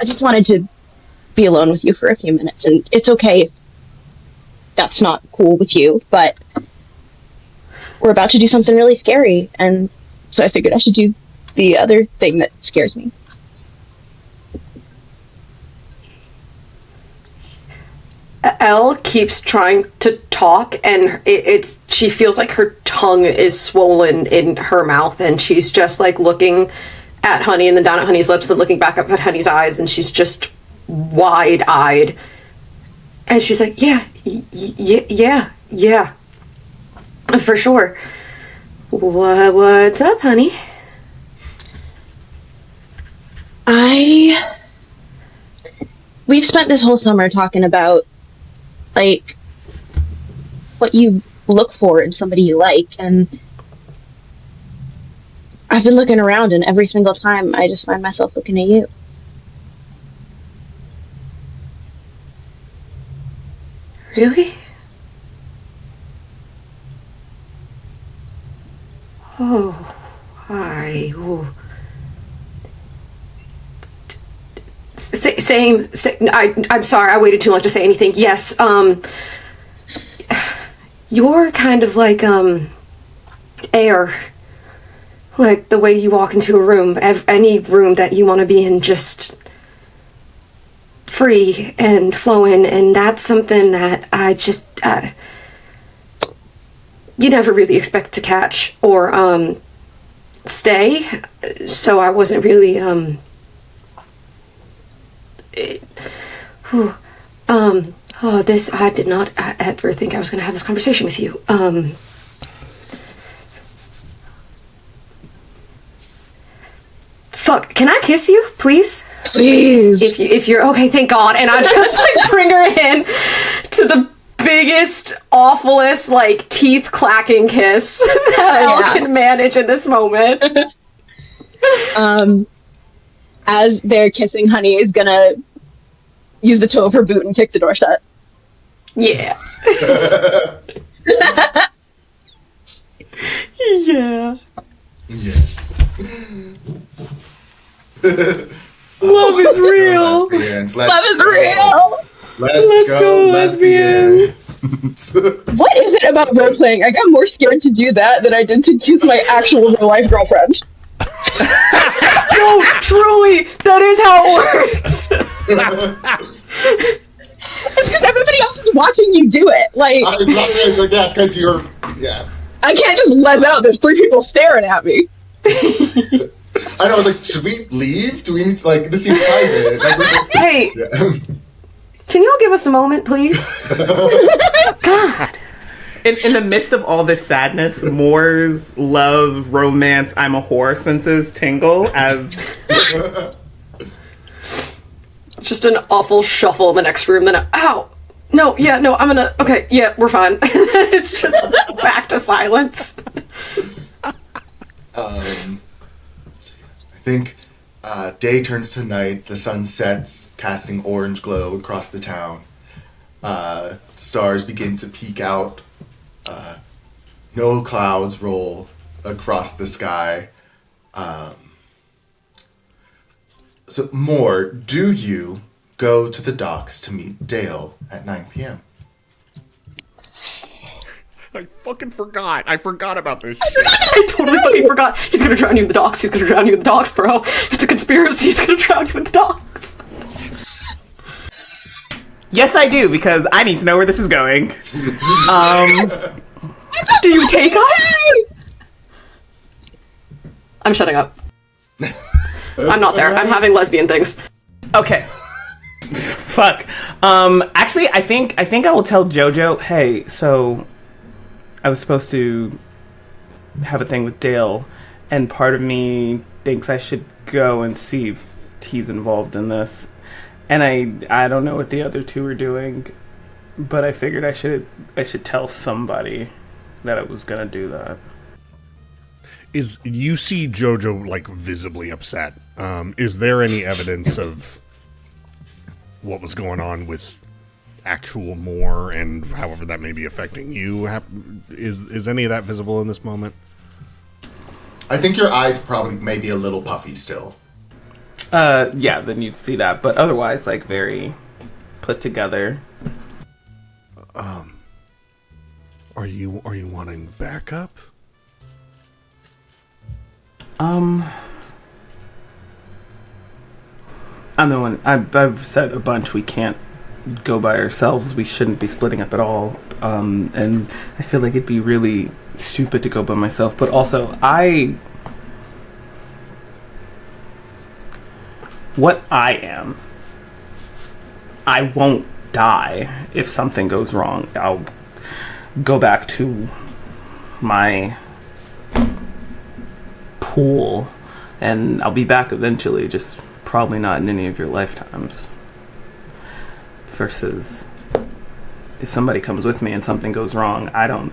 "I just wanted to be alone with you for a few minutes, and it's okay if that's not cool with you, but we're about to do something really scary, and so I figured I should do the other thing that scares me." Elle keeps trying to talk, and she feels like her tongue is swollen in her mouth, and she's just looking at Honey and then down at Honey's lips and looking back up at Honey's eyes, and she's just wide-eyed. And she's like, yeah, for sure. What's up, Honey? We've spent this whole summer talking about what you look for in somebody you like, and I've been looking around, and every single time I just find myself looking at you. Really? Oh, hi. Oh. Same. I'm sorry, I waited too long to say anything. Yes, you're kind of like, air. Like the way you walk into a room, any room that you want to be in, just free and flowing, and that's something that I just, you never really expect to catch or, stay, so I wasn't really, I did not ever think I was going to have this conversation with you. Fuck, can I kiss you, please? Please. If you're okay, thank God. And I just bring her in to the biggest, awfulest, teeth clacking kiss that Elle can manage in this moment. As they're kissing, Honey is gonna use the toe of her boot and kick the door shut. Yeah. Yeah. Love is real. Love is real. Let's go, lesbians. What is it about role playing? I got more scared to do that than I did to kiss my actual real life girlfriend. No, truly, that is how it works. It's because everybody else is watching you do it. I was about to say, it's like, yeah, it's because you're, yeah. I can't just let out. There's 3 people staring at me. I know, I was like, should we leave? Do we need to, this seems private. Hey, can you all give us a moment, please? God. In the midst of all this sadness, Moore's love, romance, I'm a whore senses tingle as... Just an awful shuffle in the next room, then ow! No, I'm gonna... Okay, yeah, we're fine. It's just back to silence. I think day turns to night, the sun sets, casting orange glow across the town. Stars begin to peek out. No clouds roll across the sky. So, Moore, do you go to the docks to meet Dale at 9 p.m.? I fucking forgot. I forgot about this. I totally fucking forgot. He's gonna drown you in the docks. He's gonna drown you in the docks, bro. It's a conspiracy. He's gonna drown you in the docks. Yes, I do, because I need to know where this is going. Do you take us? I'm shutting up. I'm not there. I'm having lesbian things. Okay. Fuck. Actually, I think I will tell JoJo, hey, so I was supposed to have a thing with Dale, and part of me thinks I should go and see if he's involved in this. And I don't know what the other two are doing, but I figured I should tell somebody that I was gonna do that. Is you see JoJo like visibly upset? Is there any evidence of what was going on with actual Moore and however that may be affecting you? Is any of that visible in this moment? I think your eyes probably may be a little puffy still. Yeah, then you'd see that, but otherwise, like, very put together. Are you wanting backup? I'm the one. I've said a bunch. We can't go by ourselves. We shouldn't be splitting up at all. And I feel like it'd be really stupid to go by myself. But also, what I am, I won't die if something goes wrong. I'll go back to my pool, and I'll be back eventually, just probably not in any of your lifetimes. Versus, if somebody comes with me and something goes wrong, I don't...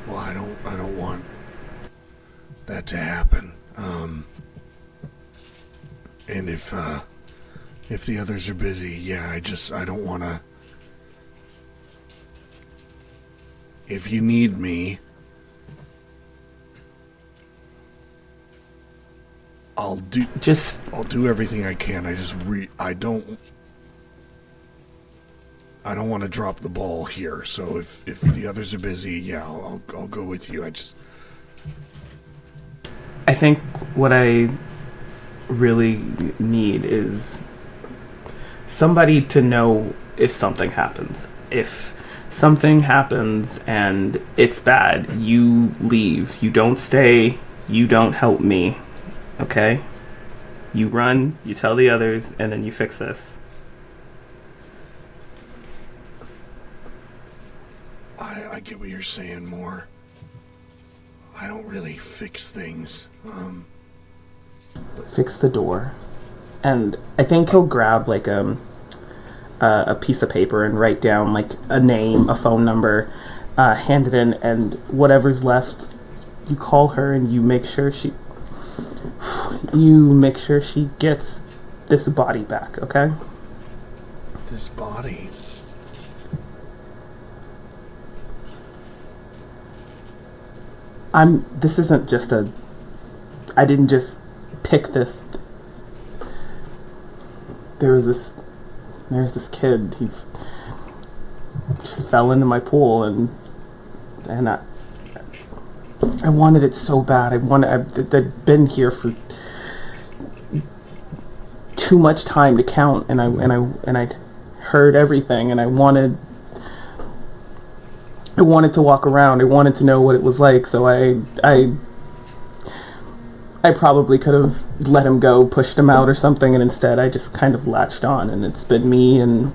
Well, I don't want that to happen. And if the others are busy, yeah, I don't want to... If you need me, I'll do everything I can. I don't want to drop the ball here. So if the others are busy, yeah, I'll go with you. I think what I really need is somebody to know if something happens. If something happens and it's bad, you leave. You don't stay. You don't help me. Okay? You run, you tell the others, and then you fix this. I get what you're saying, Moore. I don't really fix things. Fix the door. And I think he'll grab like a piece of paper and write down like a name, a phone number, hand it in, and whatever's left, you call her and you make sure she gets this body back, okay? This body? This isn't just I didn't just pick this. There's this kid. He just fell into my pool, and I wanted it so bad. I'd been here for too much time to count, and I heard everything, and I wanted to walk around. I wanted to know what it was like, so I probably could have let him go, pushed him out or something, and instead I just kind of latched on, and it's been me and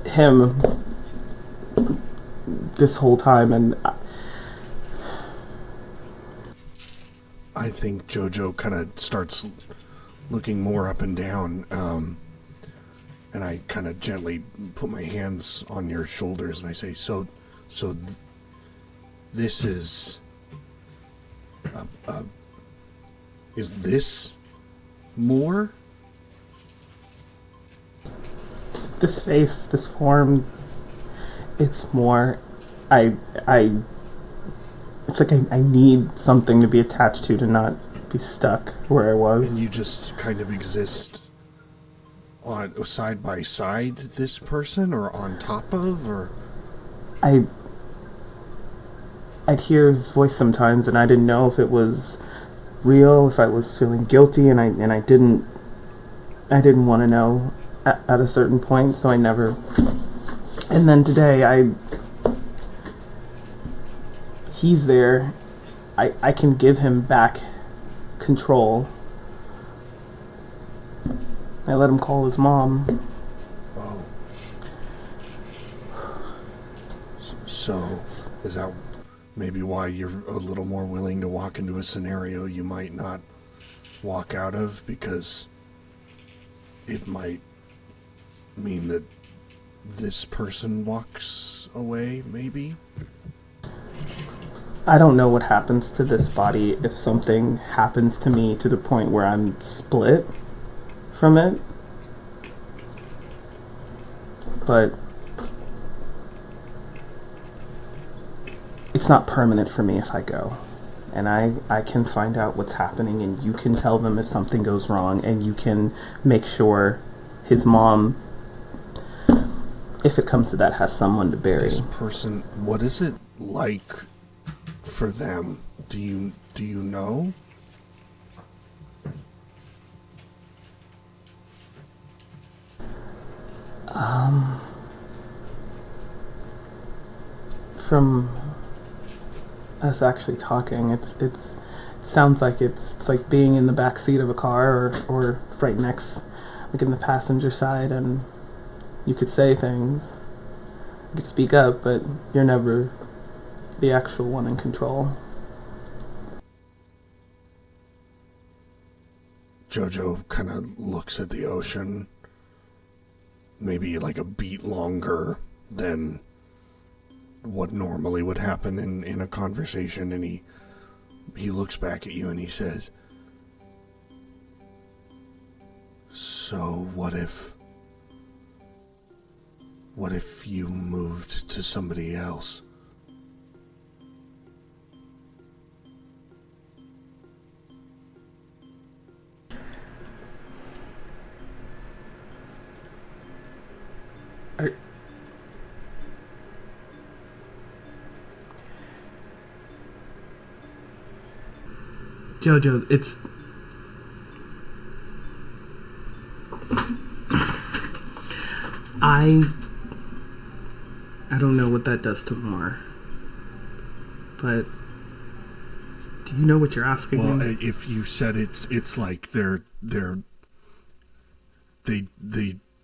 him this whole time, and I think JoJo kind of starts looking more up and down, and I kind of gently put my hands on your shoulders, and I say, this is this more? This face, this form, it's more. It's like I need something to be attached to not be stuck where I was. And you just kind of exist on side by side this person, or on top of, or I'd hear his voice sometimes, and I didn't know if it was real, if I was feeling guilty, and I didn't want to know at a certain point, so I never. And then today, he's there. I can give him back control. I let him call his mom. oh, so is that maybe why you're a little more willing to walk into a scenario you might not walk out of, because it might mean that this person walks away, maybe? I don't know what happens to this body if something happens to me to the point where I'm split from it. But it's not permanent for me if I go. And I can find out what's happening, and you can tell them if something goes wrong, and you can make sure his mom, if it comes to that, has someone to bury. This person, what is it like for them? Do you know? From us actually talking, it sounds like it's like being in the back seat of a car, or right next, like in the passenger side, and you could say things, you could speak up, but you're never the actual one in control. Jojo kind of looks at the ocean, maybe like a beat longer than what normally would happen in a conversation, and he looks back at you and he says, so what if you moved to somebody else? Jojo, it's... I don't know what that does to Moore. But do you know what you're asking Well, me? if you said it's like they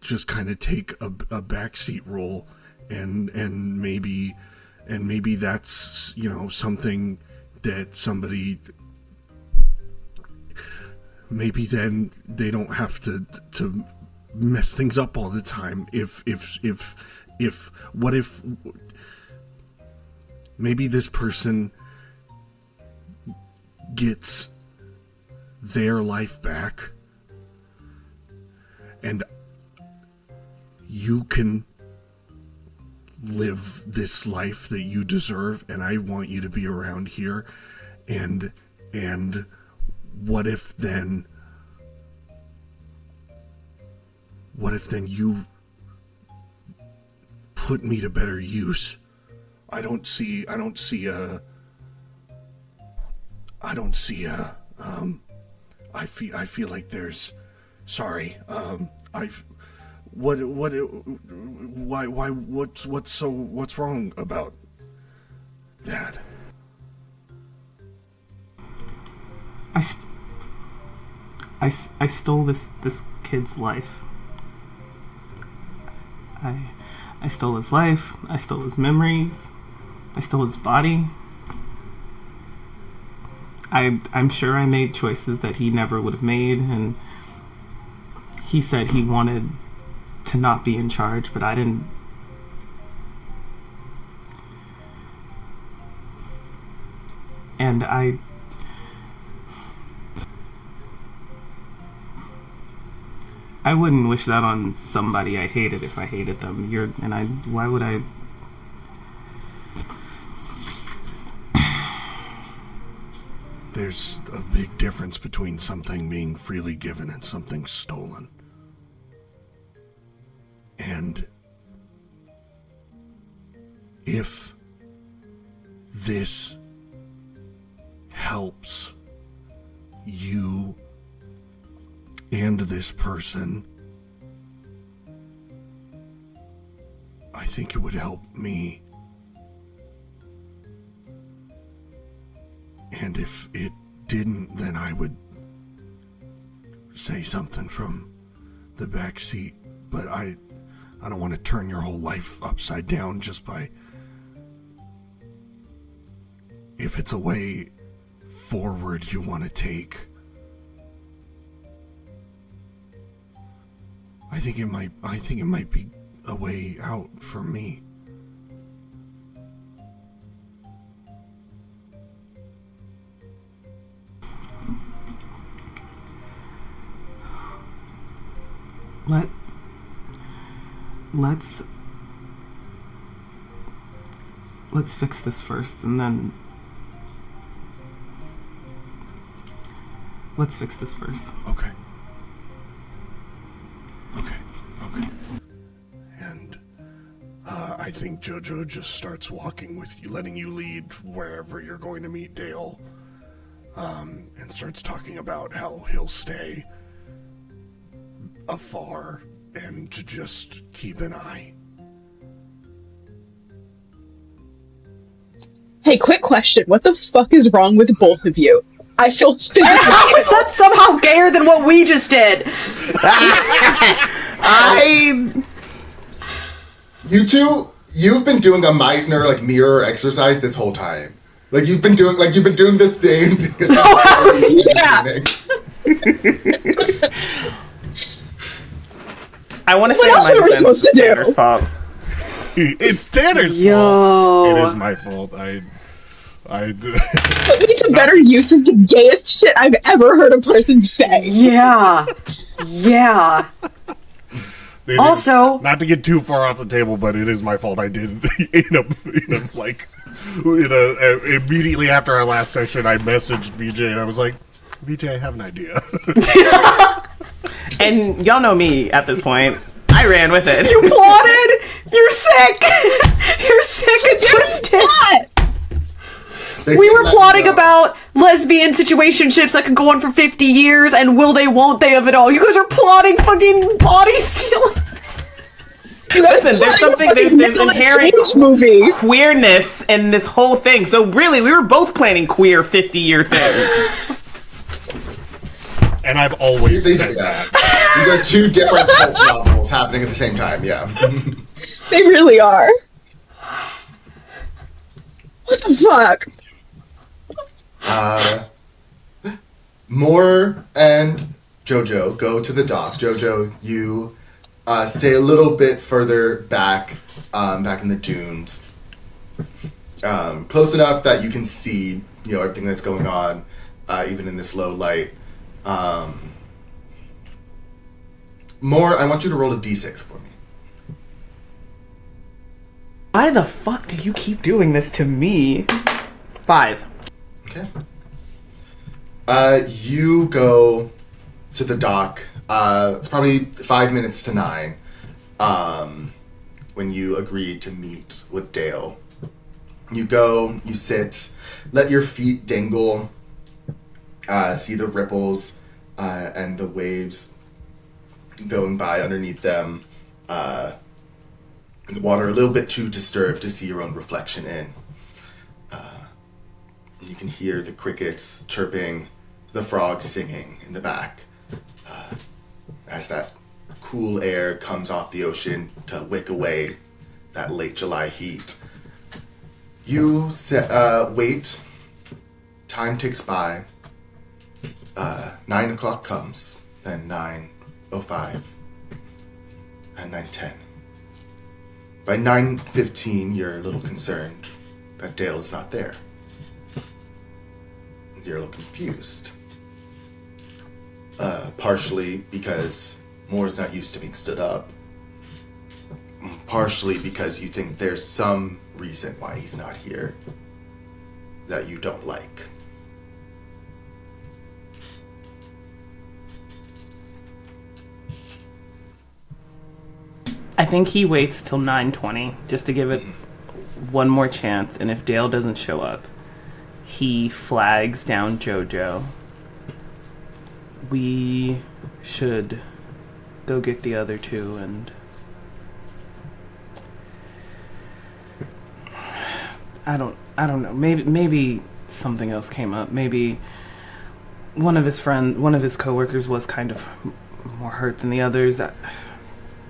just kind of take a backseat role, and maybe that's, you know, something that somebody, maybe then they don't have to mess things up all the time. If what if maybe this person gets their life back, and you can live this life that you deserve, and I want you to be around here, and what if then you put me to better use? I feel like there's, sorry, what's wrong about that? I stole this kid's life. I stole his life, I stole his memories, I stole his body. I'm sure I made choices that he never would have made, and he said he wanted to not be in charge, but I didn't. And I wouldn't wish that on somebody I hated if I hated them. Why would I? there's a big difference between something being freely given and something stolen. And if this helps you and this person, I think it would help me. And if it didn't, then I would say something from the back seat. But I don't want to turn your whole life upside down just by... If it's a way forward you want to take, I think it might be a way out for me. Let's fix this first, and then let's fix this first. Okay. And I think Jojo just starts walking with you, letting you lead wherever you're going to meet Dale, and starts talking about how he'll stay afar and to just keep an eye. Hey, quick question. What the fuck is wrong with both of you? I feel physically How is that somehow gayer than what we just did? You two, you've been doing a Meisner like mirror exercise this whole time. Like you've been doing the same thing. Yeah. I want to What say else my were we defense supposed to is do? Tanner's fault. It's Tanner's Yo. fault. It is my fault. I Put me to better use of the gayest shit I've ever heard a person say. Yeah. It Also- is, not to get too far off the table, but it is my fault. I did immediately after our last session, I messaged VJ and I was like, VJ, I have an idea. And y'all know me at this point. I ran with it. You plotted? You're sick! You're sick and twisted! What? We were plotting about lesbian situationships that could go on for 50 years and will they, won't they of it all. You guys are plotting fucking body stealing. Listen, there's inherent movie. queerness in this whole thing. So really, we were both planning queer 50-year things. And I've always These said that. are two different pulp novels happening at the same time. Yeah. They really are. What the fuck? Moore and Jojo go to the dock. Jojo, you stay a little bit further back, back in the dunes, close enough that you can see, everything that's going on, even in this low light. Moore, I want you to roll a d6 for me. Why the fuck do you keep doing this to me? 5. Okay. You go to the dock. It's probably 5 minutes to 9. When you agree to meet with Dale. You go, you sit, let your feet dangle, see the ripples, and the waves going by underneath them. The water a little bit too disturbed to see your own reflection in. You can hear the crickets chirping, the frogs singing in the back, as that cool air comes off the ocean to wick away that late July heat. You wait. Time ticks by. 9 o'clock comes, then 9:05, and 9:10. By 9:15, you're a little concerned that Dale is not there. You're a little confused. Partially because Moore's not used to being stood up. Partially because you think there's some reason why he's not here that you don't like. I think he waits till 9:20 just to give it one more chance, and if Dale doesn't show up, he flags down Jojo. We should go get the other two, and I don't know. Maybe something else came up. Maybe one of his coworkers was kind of more hurt than the others.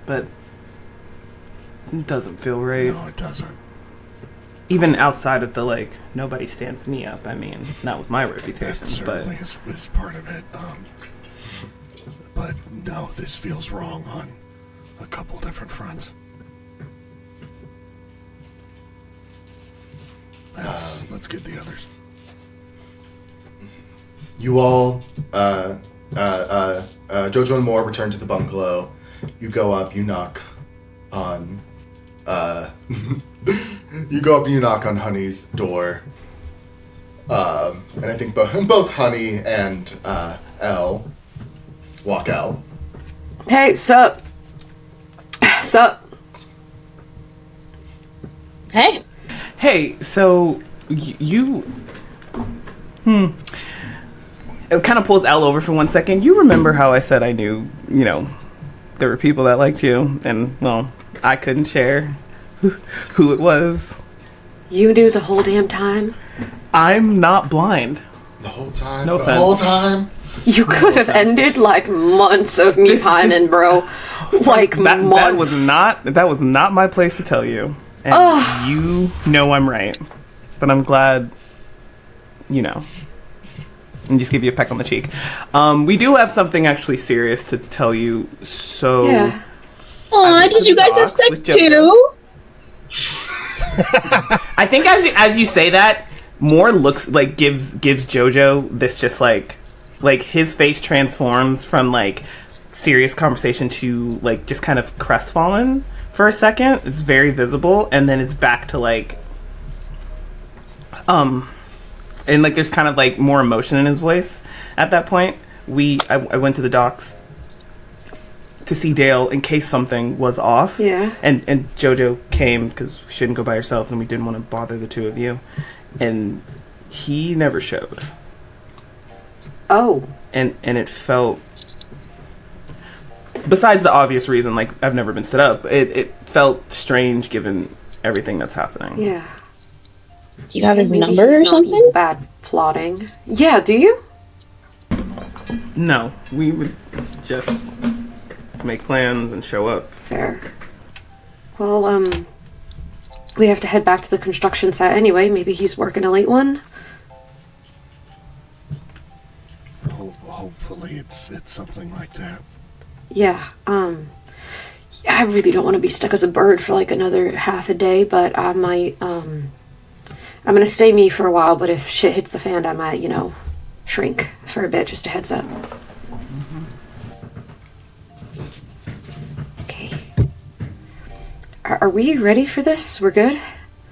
But it doesn't feel right. No, it doesn't. Even outside of the, like, nobody stands me up. I mean, not with my reputation, That certainly but is part of it. But no, this feels wrong on a couple different fronts. Let's get the others. You all, Jojo and Moore return to the bungalow. You go up, you knock on, you go up and you knock on Honey's door. And I think both Honey and, Elle walk out. Hey, sup? Sup? Hey. hey, so you it kind of pulls Al over for 1 second. You remember how I said I knew, there were people that liked you, and, well, I couldn't share who it was. You knew the whole damn time? I'm not blind. The whole time? No the offense. whole time? You could have ended, like, months of me pining, bro. Like, months. That was not my place to tell you. And you know I'm right. But I'm glad, and just give you a peck on the cheek. We do have something actually serious to tell you, so... Yeah. Aw, did you guys have sex too? I think as you say that, Moore looks like gives Jojo this just like his face transforms from like serious conversation to like just kind of crestfallen for a second. It's very visible, and then it's back to like and like there's kind of like more emotion in his voice at that point. I went to the docks to see Dale in case something was off. Yeah. And Jojo came because she shouldn't go by herself, and we didn't want to bother the two of you. And he never showed. Oh. And it felt, besides the obvious reason, like I've never been set up, it felt strange given everything that's happening. Yeah. Do you have his Maybe number or he's not something? even bad plotting. Yeah, do you? No, we would just make plans and show up. Fair. Well, we have to head back to the construction site anyway. Maybe he's working a late one. Hopefully it's something like that. Yeah, I really don't want to be stuck as a bird for like another half a day, but I might, I'm gonna stay me for a while, but if shit hits the fan, I might, shrink for a bit, just a heads up. Okay. Are we ready for this? We're good?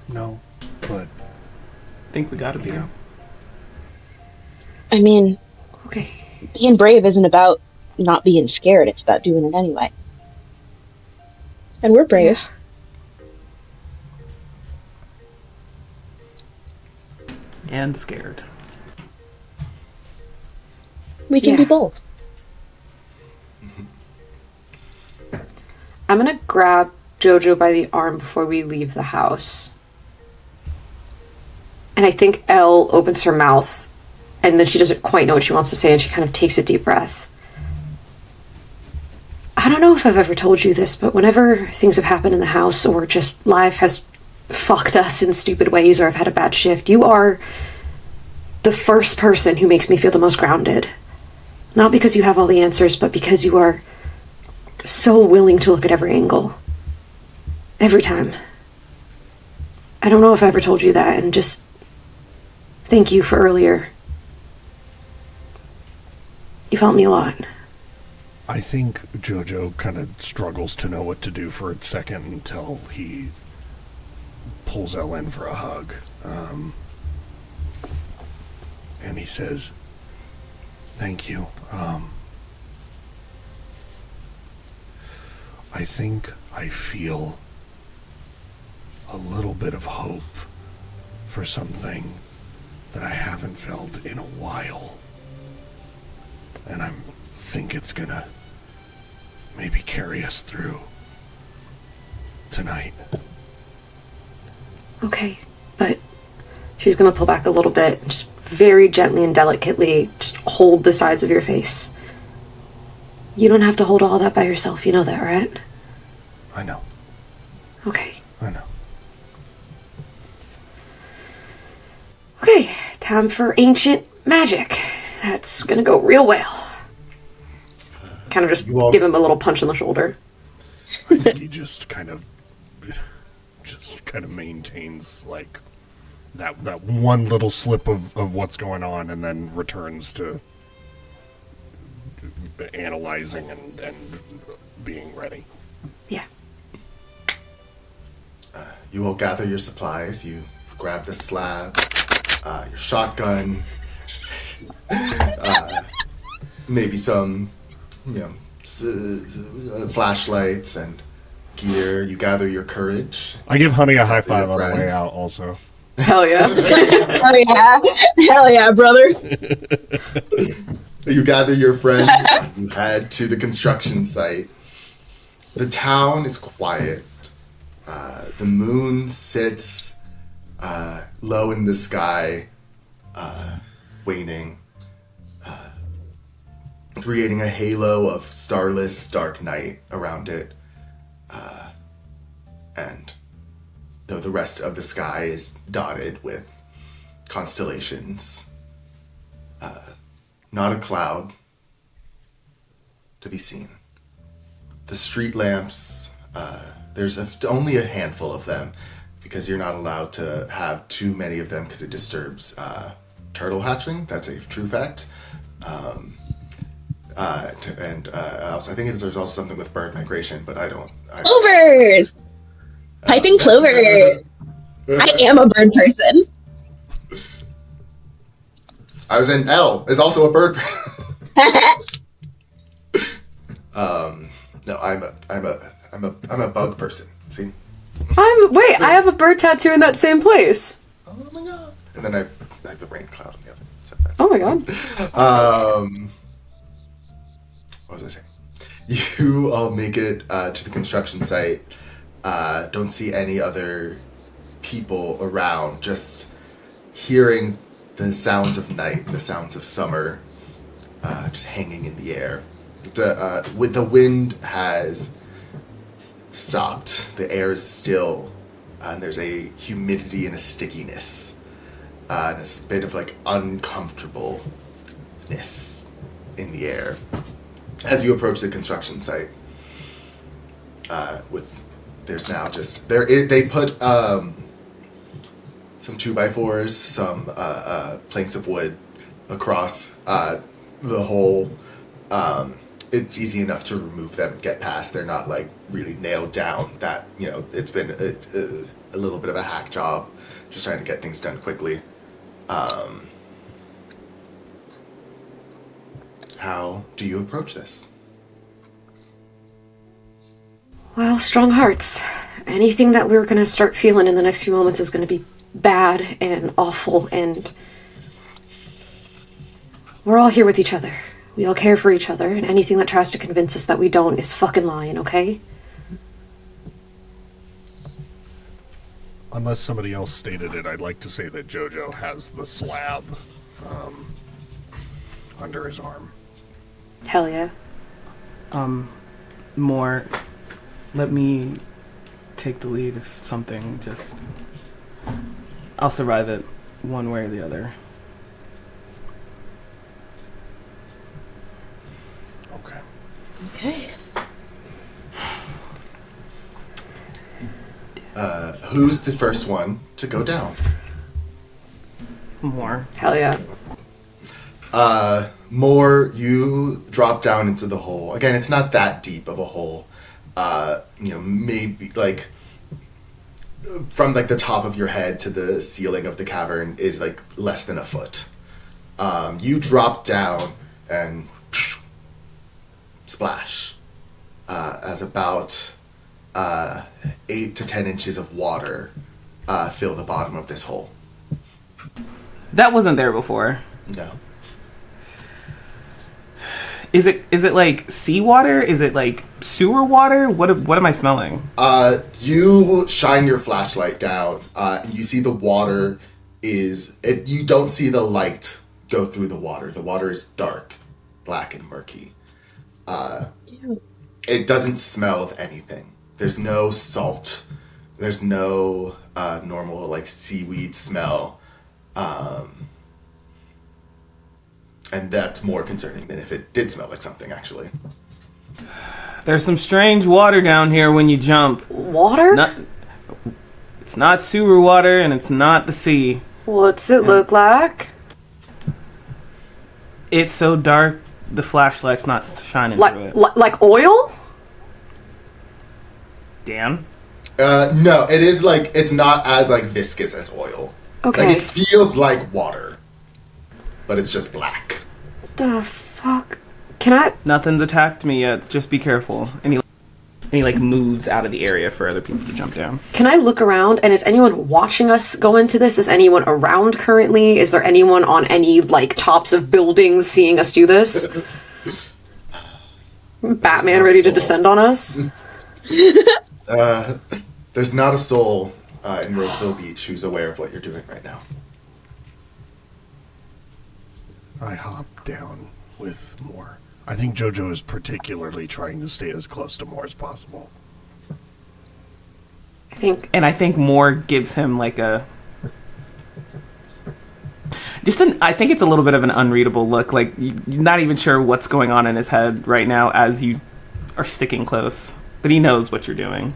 No, but I think we gotta be. yeah. I mean, Okay. being brave isn't about not being scared, it's about doing it anyway. And we're brave. And scared. We can Yeah. do both. I'm gonna grab Jojo by the arm before we leave the house. And I think Elle opens her mouth, and then she doesn't quite know what she wants to say, and she kind of takes a deep breath. I don't know if I've ever told you this, but whenever things have happened in the house, or just life has fucked us in stupid ways, or I've had a bad shift, you are the first person who makes me feel the most grounded. Not because you have all the answers, but because you are so willing to look at every angle. Every time. I don't know if I ever told you that, and just thank you for earlier. You've helped me a lot. I think Jojo kind of struggles to know what to do for a second until he pulls Elle in for a hug. And he says, "Thank you. I think I feel a little bit of hope for something that I haven't felt in a while. And I think it's gonna maybe carry us through tonight. Okay, but she's gonna pull back a little bit, just very gently and delicately just hold the sides of your face. You don't have to hold all that by yourself, you know that, right? I know. Okay. I know. Okay, time for ancient magic. That's gonna go real well. Kind of just give him a little punch on the shoulder. I think he just kind of maintains like that one little slip of what's going on, and then returns to analyzing and being ready. Yeah. You all gather your supplies. You grab the slab, your shotgun, maybe some, flashlights and gear. You gather your courage. I give Honey a high five on the way friends. out also. Hell yeah. Oh yeah. Hell yeah, brother. You gather your friends. You head to the construction site. The town is quiet. The moon sits low in the sky, waning, creating a halo of starless, dark night around it. And though the rest of the sky is dotted with constellations, not a cloud to be seen. The street lamps, there's only a handful of them because you're not allowed to have too many of them because it disturbs turtle hatching. That's a true fact. And also, I think there's also something with bird migration, but Clovers! Piping clover. I am a bird person. I was in L is also a bird. No, I'm a bug person. See? Wait, I have a bird tattoo in that same place. Oh my god! And then I have the rain cloud on the other. So Oh my god. What was I saying? You all make it to the construction site. Don't see any other people around. Just hearing the sounds of night, the sounds of summer, just hanging in the air. The wind has stopped. The air is still, and there's a humidity and a stickiness, and a bit of like uncomfortableness in the air as you approach the construction site. There's now just they put some 2x4s, some planks of wood across the whole. It's easy enough to remove them and get past. They're not like really nailed down. That it's been a little bit of a hack job, just trying to get things done quickly. How do you approach this? Well, strong hearts. Anything that we're gonna start feeling in the next few moments is gonna be bad and awful, and we're all here with each other. We all care for each other, and anything that tries to convince us that we don't is fucking lying, okay? Unless somebody else stated it, I'd like to say that Jojo has the slab under his arm. Hell yeah. More. Let me take the lead if something just... I'll survive it one way or the other. Okay. Okay. Who's the first one to go down? More. Hell yeah. More, you drop down into the hole. Again, it's not that deep of a hole. Maybe like from like the top of your head to the ceiling of the cavern is like less than a foot. You drop down and splash as about 8 to 10 inches of water fill the bottom of this hole. That wasn't there before. No. Is it like seawater? Is it like sewer water? What am I smelling? You shine your flashlight down. You see the water you don't see the light go through the water. The water is dark, black and murky. It doesn't smell of anything. There's no salt. There's no normal like seaweed smell. And that's more concerning than if it did smell like something, actually. There's some strange water down here when you jump. Water? It's not sewer water, and it's not the sea. What's it look like? It's so dark, the flashlight's not shining through it. Like oil? Dan? No, it is like, it's not as like viscous as oil. Okay. Like it feels like water, but it's just black. The fuck? Can I? Nothing's attacked me yet. Just be careful. Any like moves out of the area for other people to jump down. Can I look around? And is anyone watching us go into this? Is anyone around currently? Is there anyone on any like tops of buildings seeing us do this? Batman ready to descend on us? There's not a soul in Roseville Beach who's aware of what you're doing right now. I hop down with Moore. I think Jojo is particularly trying to stay as close to Moore as possible. I think Moore gives him like I think it's a little bit of an unreadable look. Like you're not even sure what's going on in his head right now as you are sticking close, but he knows what you're doing.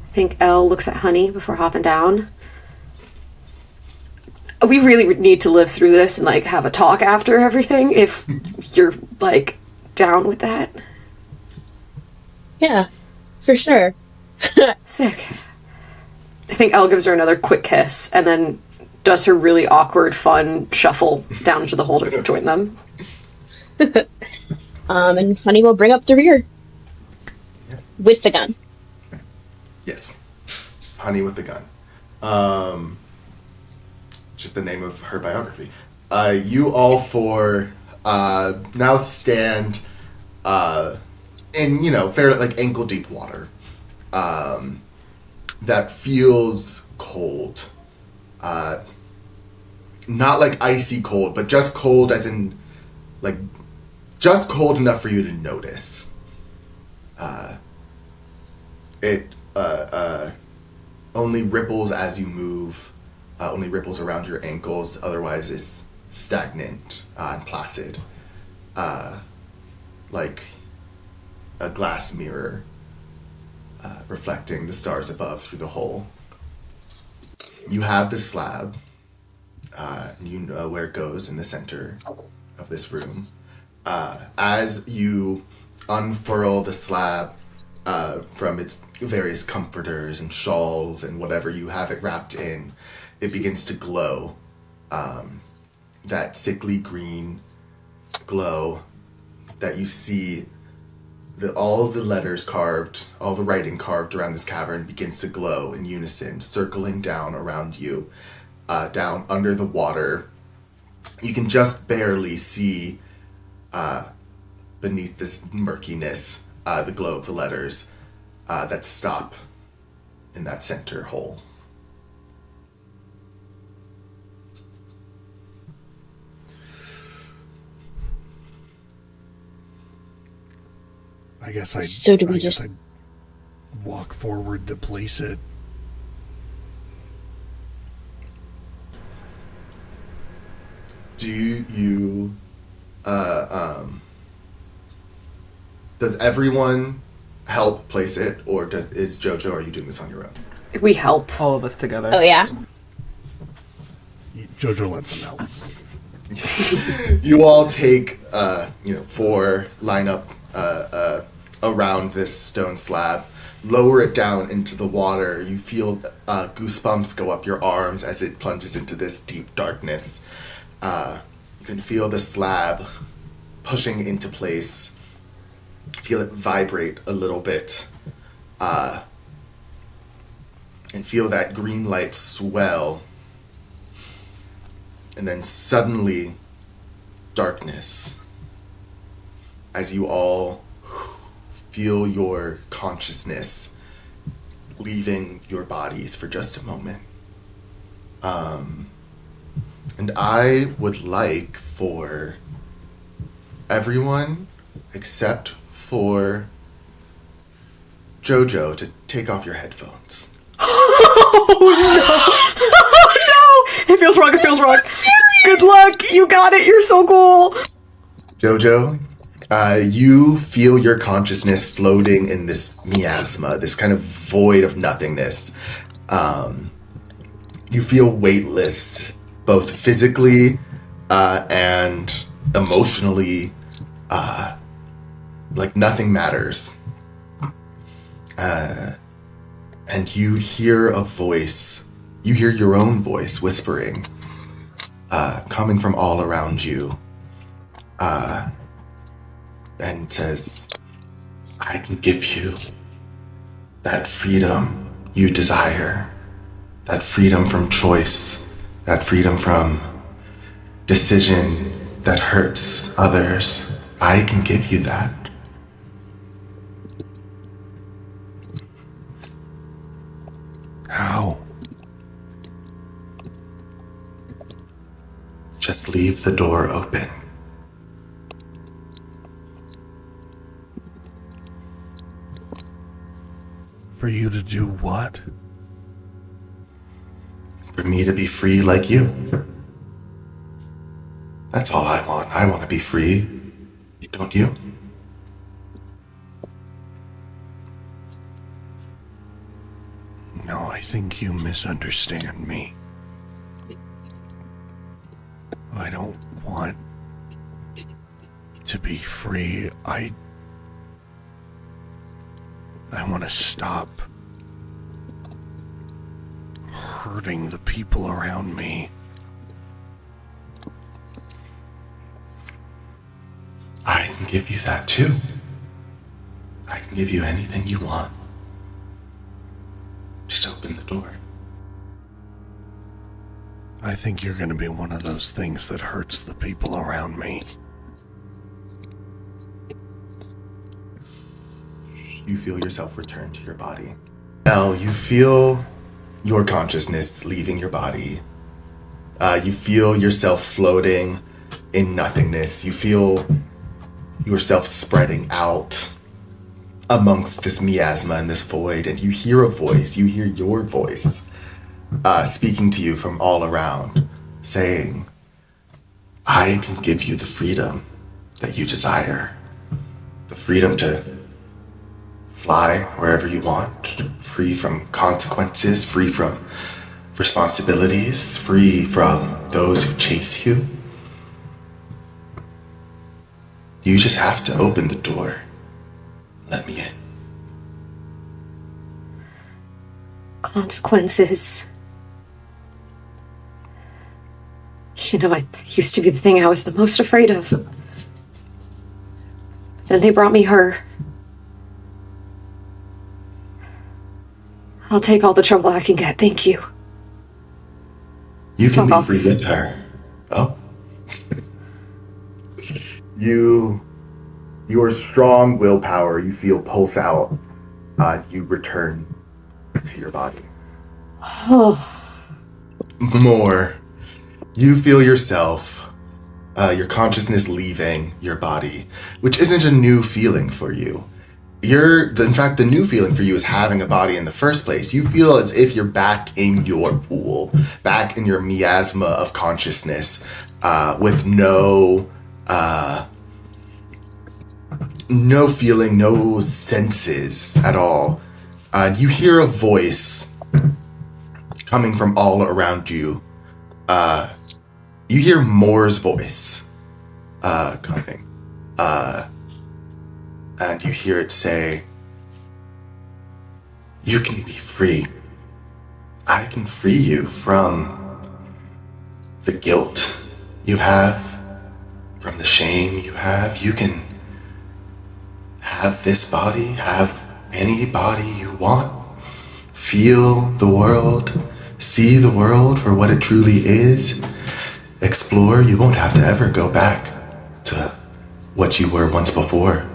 I think Elle looks at Honey before hopping down. We really need to live through this and like have a talk after everything if you're like down with that. Yeah, for sure. Sick. I think Elle gives her another quick kiss and then does her really awkward, fun shuffle down into the hole to join them. And Honey will bring up the rear. With the gun. Yes. Honey with the gun. Just the name of her biography. You all four now stand in, fairly like ankle deep water that feels cold. Not like icy cold, but just cold as in like just cold enough for you to notice. It only ripples as you move. Only ripples around your ankles, otherwise is stagnant and placid. Like a glass mirror reflecting the stars above through the hole. You have the slab. You know where it goes in the center of this room. As you unfurl the slab from its various comforters and shawls and whatever you have it wrapped in, it begins to glow. That sickly green glow that you see, all the letters carved, all the writing carved around this cavern begins to glow in unison, circling down around you, down under the water. You can just barely see beneath this murkiness the glow of the letters that stop in that center hole. I guess I'd walk forward to place it. Do you does everyone help place it, or is Jojo, are you doing this on your own? We help. All of us together. Oh, yeah? Jojo lets him help. You all take 4, line up around this stone slab, lower it down into the water. You feel goosebumps go up your arms as it plunges into this deep darkness. You can feel the slab pushing into place Feel it vibrate a little bit. And feel that green light swell. And then suddenly, darkness. As you all feel your consciousness leaving your bodies for just a moment. And I would like for everyone, except for Jojo, to take off your headphones. Oh no! It feels wrong, it feels wrong. Good luck, you got it, you're so cool. Jojo, you feel your consciousness floating in this miasma, this kind of void of nothingness. You feel weightless, both physically and emotionally, like nothing matters. And you hear a voice, you hear your own voice whispering, coming from all around you, and says, I can give you that freedom you desire, that freedom from choice, that freedom from decision that hurts others. I can give you that. How? Just leave the door open. For you to do what? For me to be free like you. That's all I want. I want to be free. Don't you? No, I think you misunderstand me. I don't want to be free. I want to stop hurting the people around me. I can give you that too. I can give you anything you want. Just open the door. I think you're going to be one of those things that hurts the people around me. You feel yourself return to your body. Now you feel your consciousness leaving your body. You feel yourself floating in nothingness. You feel yourself spreading out amongst this miasma and this void, and you hear a voice. You hear your voice speaking to you from all around, saying, I can give you the freedom that you desire. The freedom to fly wherever you want, free from consequences, free from responsibilities, free from those who chase you. You just have to open the door. Let me in. Consequences. You know, it used to be the thing I was the most afraid of. Then they brought me her. I'll take all the trouble I can get, thank you. You can Fuck be off. free with her. Oh. Your strong willpower, you feel pulse out. You return to your body. More. You feel yourself, your consciousness leaving your body, which isn't a new feeling for you. In fact, the new feeling for you is having a body in the first place. You feel as if you're back in your pool, back in your miasma of consciousness, with no feeling, no senses at all. You hear a voice coming from all around you. You hear Moore's voice coming. And you hear it say, you can be free. I can free you from the guilt you have, from the shame you have. You can have this body, have any body you want, feel the world, see the world for what it truly is, explore. You won't have to ever go back to what you were once before.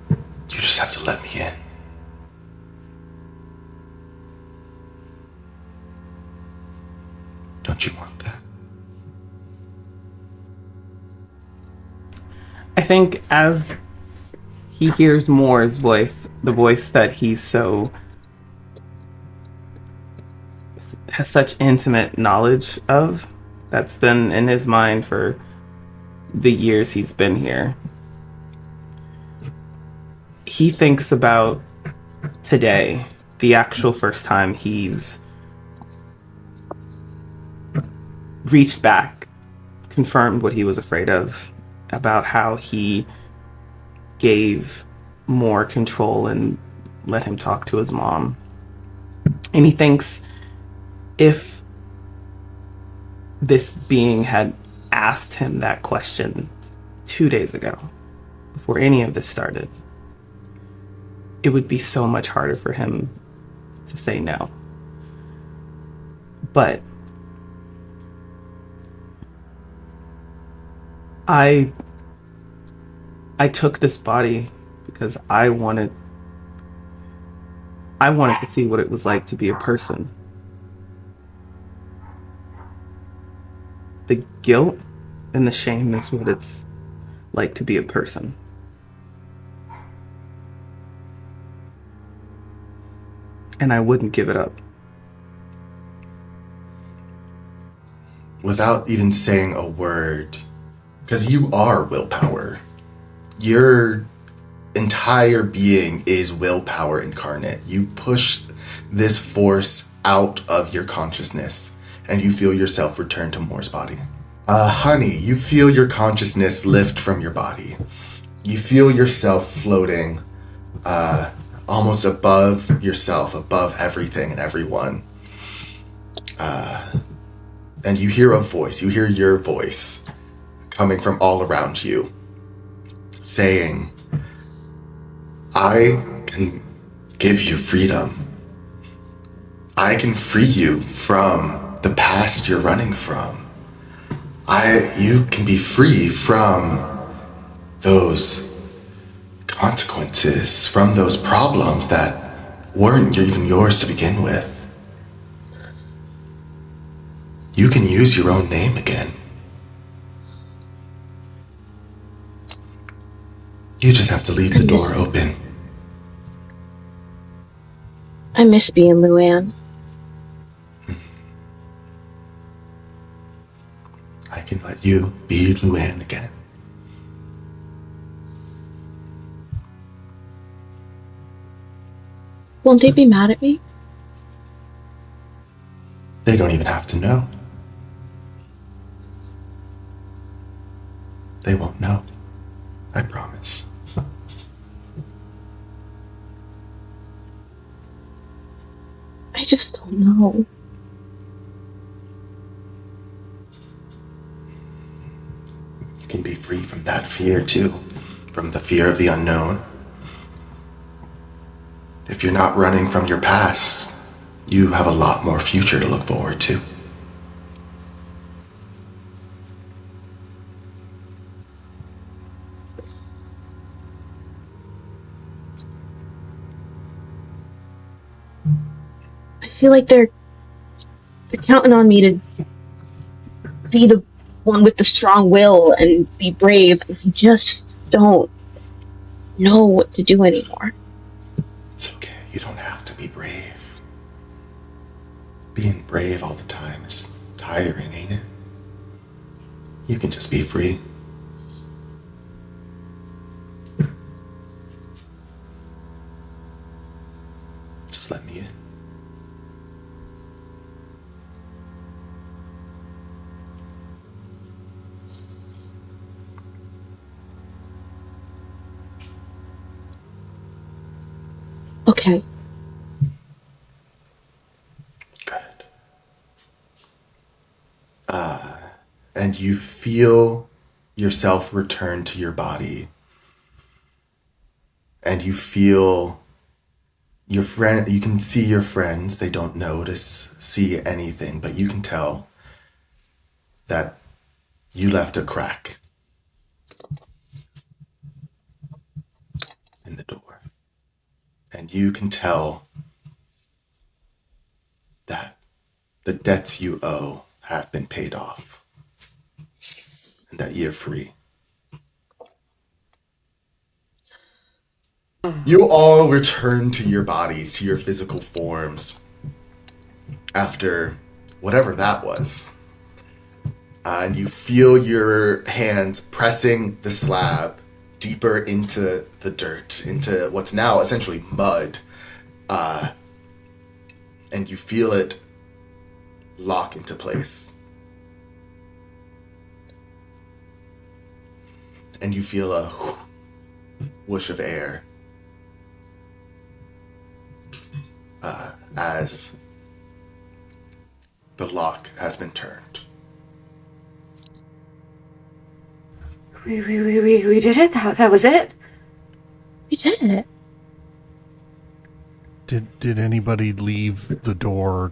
You just have to let me in. Don't you want that? I think as he hears Moore's voice, the voice that he's so has such intimate knowledge of, that's been in his mind for the years he's been here. He thinks about today, the actual first time he's reached back, confirmed what he was afraid of, about how he gave more control and let him talk to his mom. And he thinks if this being had asked him that question 2 days ago, before any of this started, it would be so much harder for him to say no. But I took this body because I wanted to see what it was like to be a person. The guilt and the shame is what it's like to be a person. And I wouldn't give it up. Without even saying a word, because you are willpower. Your entire being is willpower incarnate. You push this force out of your consciousness and you feel yourself return to Moore's body. Honey, you feel your consciousness lift from your body. You feel yourself floating almost above yourself, above everything and everyone. And you hear a voice, you hear your voice coming from all around you, saying, I can give you freedom. I can free you from the past you're running from. You can be free from those consequences, from those problems that weren't even yours to begin with. You can use your own name again. You just have to leave the door open. I miss being Luann. I can let you be Luann again. Won't they be mad at me? They don't even have to know. They won't know. I promise. I just don't know. You can be free from that fear too, from the fear of the unknown. If you're not running from your past, you have a lot more future to look forward to. I feel like they're counting on me to be the one with the strong will and be brave, and I just don't know what to do anymore. It's okay. You don't have to be brave. Being brave all the time is tiring, ain't it? You can just be free. Just let me in. Okay. Good. And you feel yourself return to your body. and you feel your friend. You can see your friends. They don't see anything, but you can tell that you left a crack in the door, and you can tell that the debts you owe have been paid off, and that you're free. You all return to your bodies, to your physical forms, after whatever that was. And you feel your hands pressing the slab deeper into the dirt, into what's now essentially mud. And you feel it lock into place. And you feel a whoosh of air as the lock has been turned. We did it? That was it? We did it. Did anybody leave the door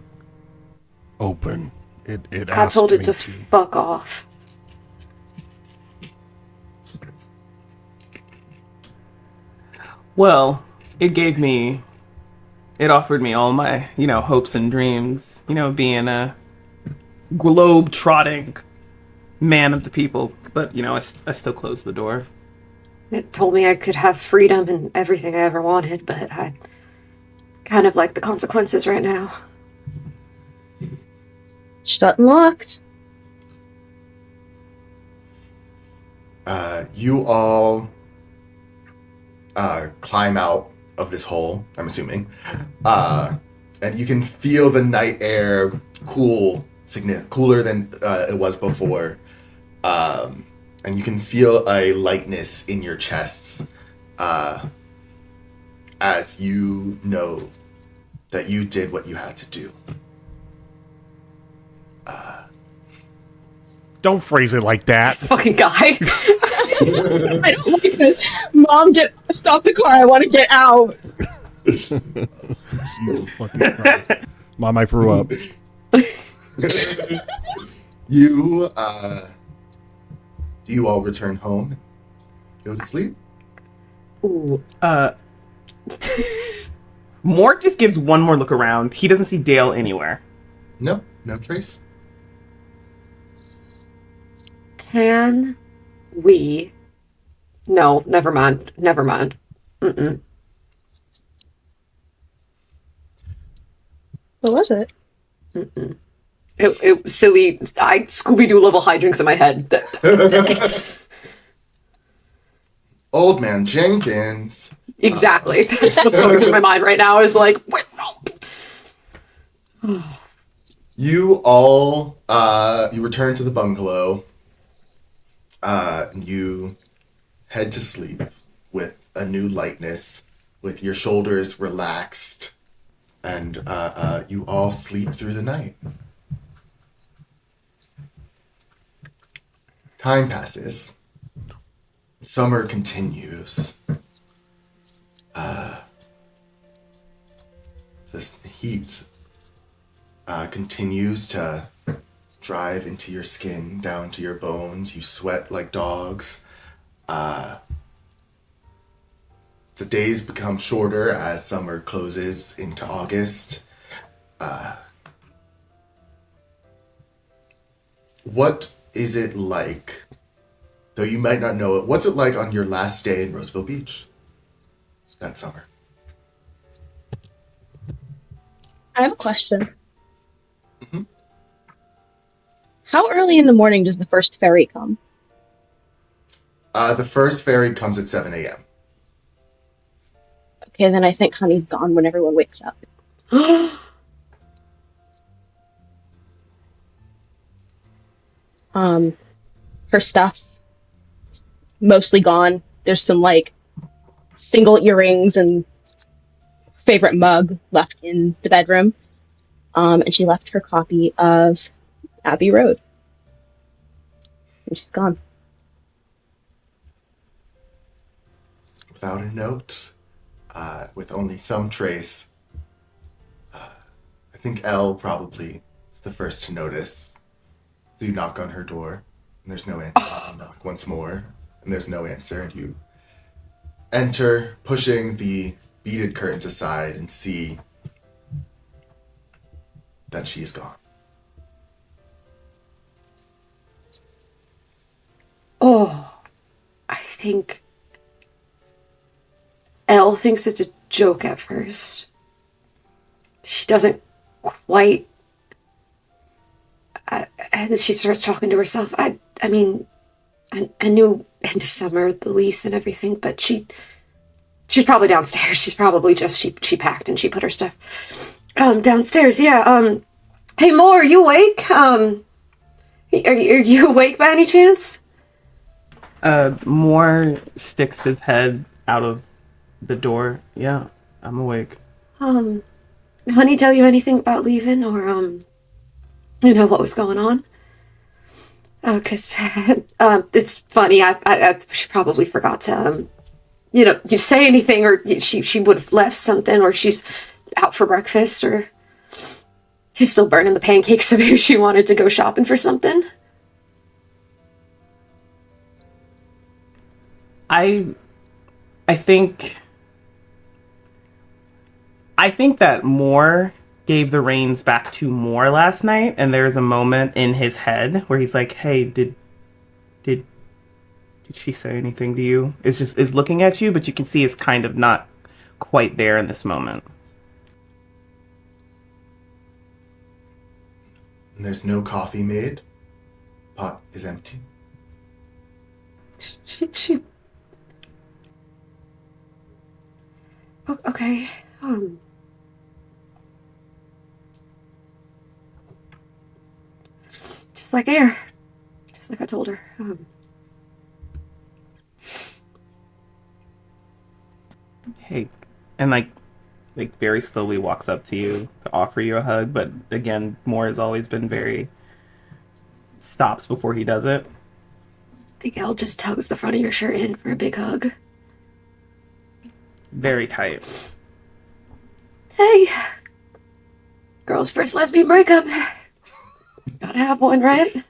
open? It I asked told it me to fuck off. Well, it offered me all my, hopes and dreams, being a globe-trotting man of the people. But, I still closed the door. It told me I could have freedom and everything I ever wanted, but I kind of like the consequences right now. Shut and locked. You all climb out of this hole, I'm assuming. And you can feel the night air cooler than it was before. And you can feel a lightness in your chests as you know that you did what you had to do. Don't phrase it like that. This fucking guy. I don't like this. Mom, stop the car. I want to get out. Jesus fucking Christ. Mom, I threw up. You do you all return home? Go to sleep? Ooh. Mort just gives one more look around. He doesn't see Dale anywhere. No trace. Can we... No, never mind. Mm-mm. What was it? Mm-mm. It was silly. Scooby-Doo level hijinks in my head. Old Man Jenkins. Exactly. That's what's going through my mind right now is like... You all, you return to the bungalow. You head to sleep with a new lightness, with your shoulders relaxed, and you all sleep through the night. Time passes. Summer continues. This heat continues to drive into your skin, down to your bones. You sweat like dogs. The days become shorter as summer closes into August. What is it like, though you might not know it, what's it like on your last day in Roseville Beach that summer? I have a question. Mm-hmm. How early in the morning does the first ferry come? The first ferry comes at 7 a.m. Okay, then I think Honey's gone when everyone wakes up. Her stuff mostly gone. There's some single earrings and favorite mug left in the bedroom. And she left her copy of Abbey Road. And she's gone. Without a note, with only some trace. I think Elle probably is the first to notice. So you knock on her door, and there's no answer. You knock once more, and there's no answer. And you enter, pushing the beaded curtains aside, and see that she is gone. Oh, I think Elle thinks it's a joke at first. She doesn't quite. And she starts talking to herself. I mean, I knew end of summer, the lease and everything, but she's probably downstairs. She's probably just she packed and she put her stuff downstairs. Yeah. Hey, Moore, are you awake? Are you awake by any chance? Moore sticks his head out of the door. Yeah, I'm awake. Honey, tell you anything about leaving, or what was going on? Cause it's funny. She probably forgot to you say anything, or she would have left something, or she's out for breakfast, or she's still burning the pancakes, so maybe she wanted to go shopping for something. I think that Moore gave the reins back to Moore last night, and there's a moment in his head where he's like, "Hey, did she say anything to you?" Is looking at you, but you can see it's kind of not quite there in this moment. And there's no coffee made. Pot is empty. She. Okay. Just like air. Just like I told her. Hey, and like very slowly walks up to you to offer you a hug, but again, Moore has always been very stops before he does it. I think Elle just tugs the front of your shirt in for a big hug. Very tight. Hey, girl's first lesbian breakup. Gotta have one, right?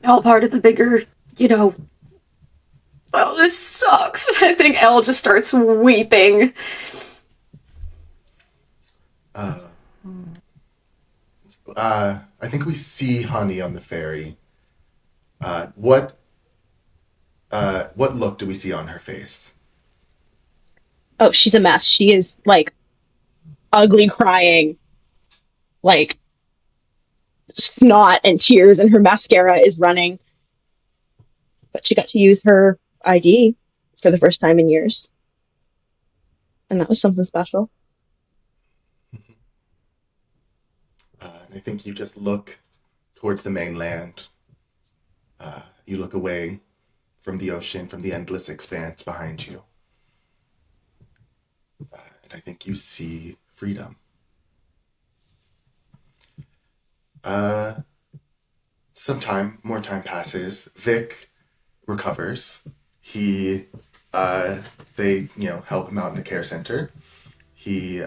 All part of the bigger, oh, this sucks. I think Elle just starts weeping. I think we see Honey on the ferry. What look do we see on her face? Oh, she's a mess. She is like ugly crying, like snot and tears, and her mascara is running. But she got to use her ID for the first time in years. And that was something special. And I think you just look towards the mainland. You look away from the ocean, from the endless expanse behind you. And I think you see freedom. More time passes. Vic recovers. They help him out in the care center. He,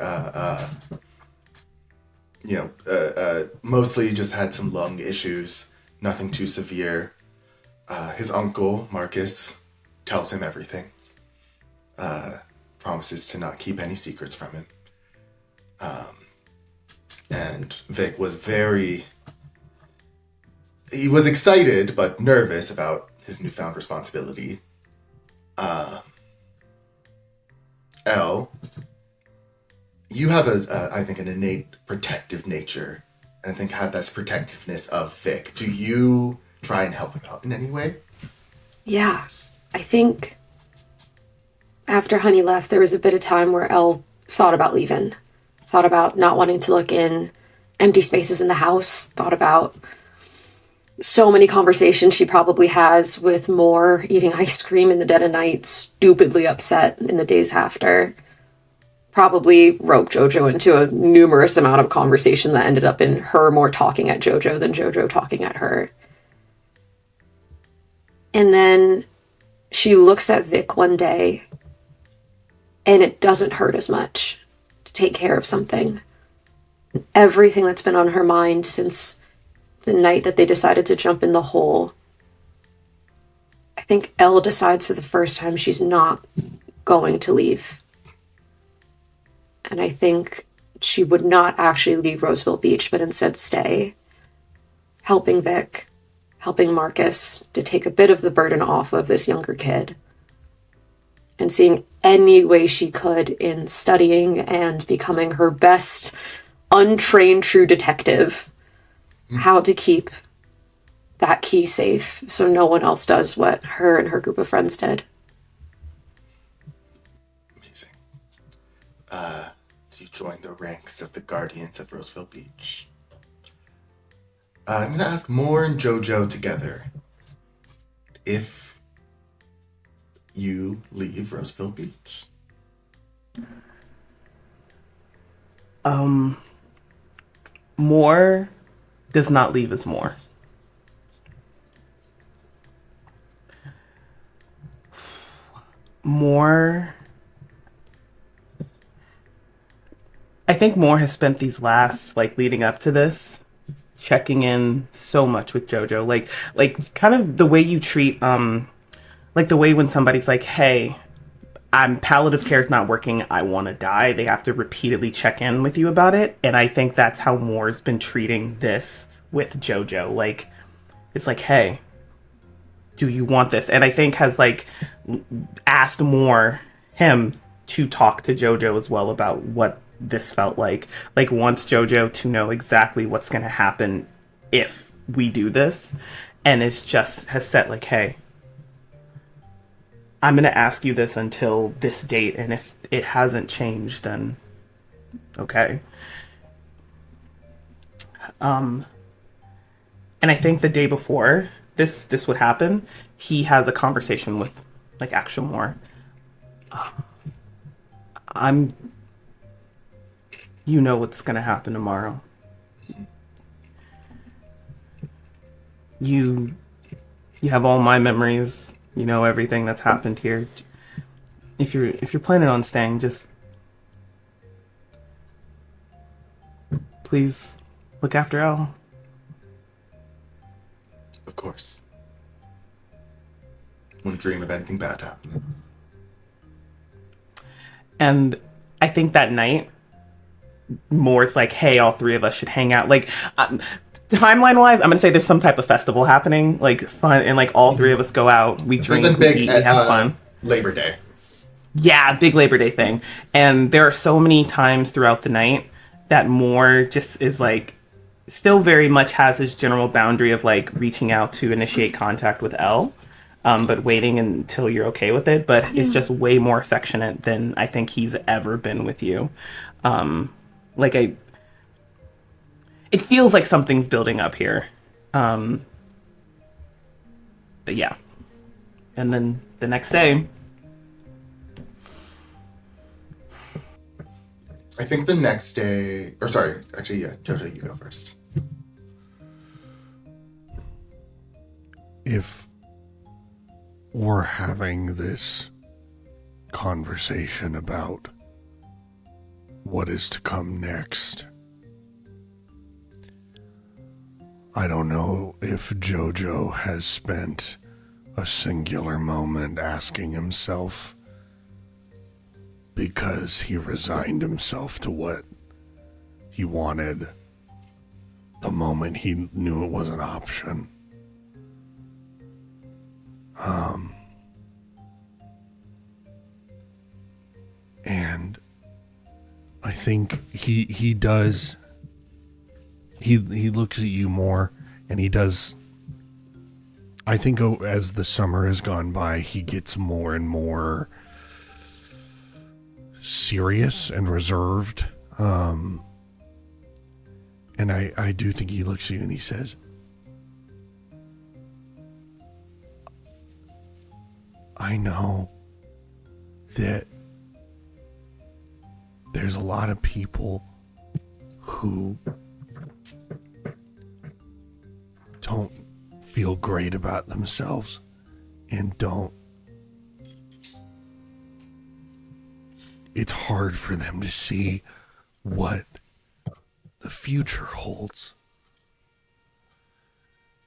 mostly just had some lung issues, nothing too severe. His uncle, Marcus, tells him everything. Promises to not keep any secrets from him. And Vic was he was excited but nervous about his newfound responsibility. Elle, you have I think an innate protective nature, and I think have this protectiveness of Vic. Do you try and help him out in any way? Yeah, I think after Honey left, there was a bit of time where Elle thought about leaving. Thought about not wanting to look in empty spaces in the house. Thought about so many conversations she probably has with Moore eating ice cream in the dead of night, stupidly upset in the days after. Probably roped JoJo into a numerous amount of conversation that ended up in her more talking at JoJo than JoJo talking at her. And then she looks at Vic one day and it doesn't hurt as much to take care of something. Everything that's been on her mind since the night that they decided to jump in the hole. I think Elle decides for the first time she's not going to leave. And I think she would not actually leave Roseville Beach, but instead stay, helping Vic, helping Marcus to take a bit of the burden off of this younger kid, and seeing any way she could in studying and becoming her best untrained true detective, how to keep that key safe so no one else does what her and her group of friends did. Amazing. So you join the ranks of the Guardians of Roseville Beach. I'm going to ask Moore and JoJo together if you leave Roseville Beach. Moore does not leave as Moore. Moore... I think Moore has spent these last, leading up to this, checking in so much with JoJo. Like kind of the way you treat, the way when somebody's like, hey, palliative care is not working, I want to die. They have to repeatedly check in with you about it. And I think that's how Moore's been treating this with JoJo. Like, it's like, hey, do you want this? And I think has, asked him to talk to JoJo as well about what this felt like wants JoJo to know exactly what's going to happen if we do this, and has set hey, I'm going to ask you this until this date, and if it hasn't changed, then okay. And I think the day before this would happen, he has a conversation with actual Moore. You know what's gonna happen tomorrow. You have all my memories. You know everything that's happened here. If you're planning on staying, just please look after Elle. Of course. Wouldn't dream of anything bad happening. And I think that night, Moore's hey, all three of us should hang out. Timeline-wise, I'm gonna say there's some type of festival happening, fun, and all three of us go out, we drink, we eat, we have fun. Labor Day. Yeah, big Labor Day thing. And there are so many times throughout the night that Moore just is still very much has his general boundary of reaching out to initiate contact with Elle, but waiting until you're okay with it. But it's just way more affectionate than I think he's ever been with you. It feels like something's building up here. But yeah. And then the next day, I think the next day, or sorry, actually, yeah, JoJo, you go first. If we're having this conversation about what is to come next, I don't know if JoJo has spent a singular moment asking himself, because he resigned himself to what he wanted the moment he knew it was an option. And I think he does. He looks at you more, and he does. I think as the summer has gone by, he gets more and more serious and reserved. And I do think he looks at you and he says, I know that there's a lot of people who don't feel great about themselves and don't it's hard for them to see what the future holds.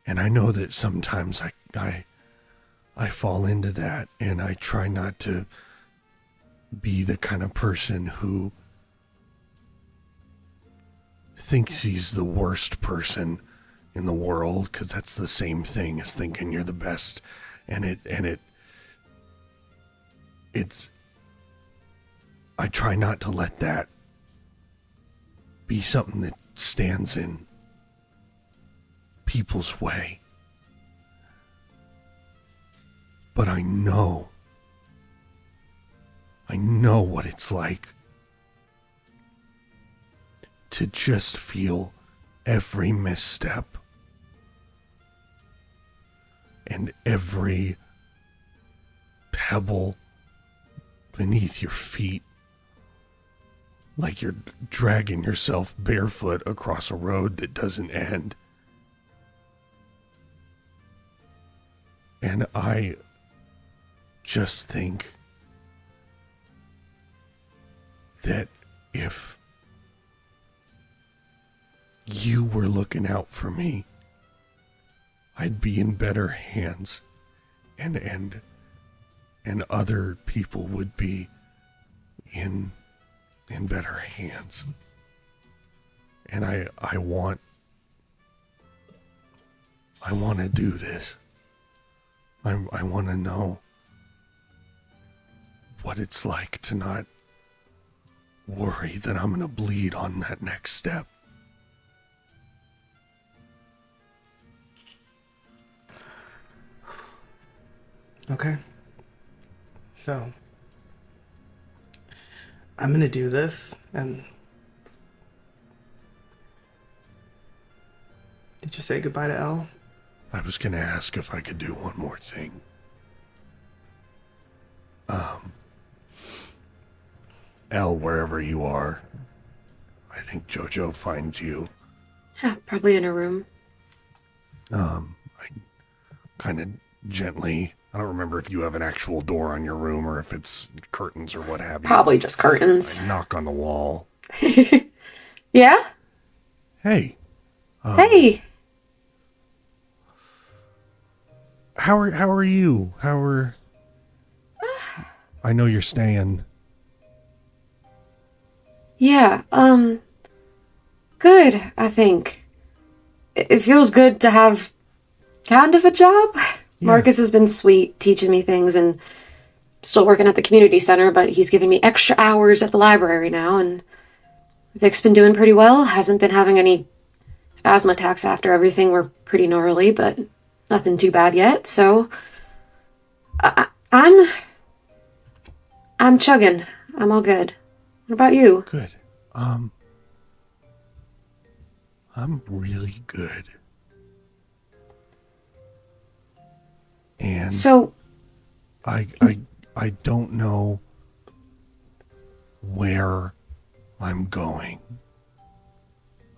And I know that sometimes I fall into that, and I try not to be the kind of person who thinks he's the worst person in the world, because that's the same thing as thinking you're the best. It's I try not to let that be something that stands in people's way. But I know what it's like to just feel every misstep and every pebble beneath your feet, like you're dragging yourself barefoot across a road that doesn't end. And I just think that if you were looking out for me, I'd be in better hands, and other people would be in better hands. And I want to do this. I want to know what it's like to not worry that I'm going to bleed on that next step. Okay. So, I'm gonna do this, and... Did you say goodbye to Elle? I was going to ask if I could do one more thing. Elle, wherever you are, I think JoJo finds you. Yeah, probably in her room. I kind of gently, I don't remember if you have an actual door on your room or if it's curtains or what have you. Probably just curtains. I knock on the wall. Yeah? Hey. Hey! How are you? I know you're staying. Yeah, good, I think. It feels good to have kind of a job. Yeah. Marcus has been sweet, teaching me things, and still working at the community center, but he's giving me extra hours at the library now, and Vic's been doing pretty well. Hasn't been having any asthma attacks after everything. We're pretty gnarly, but nothing too bad yet, so I'm chugging. I'm all good. What about you? Good. I'm really good. And so I don't know where I'm going,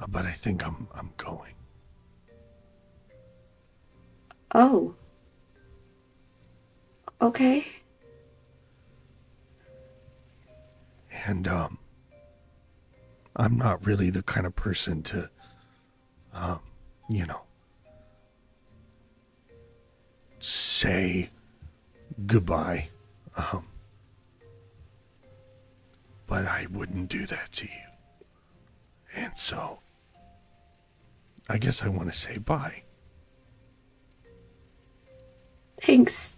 but I think I'm going. Oh. Okay. And I'm not really the kind of person to say goodbye. But I wouldn't do that to you. And so I guess I want to say bye. Thanks.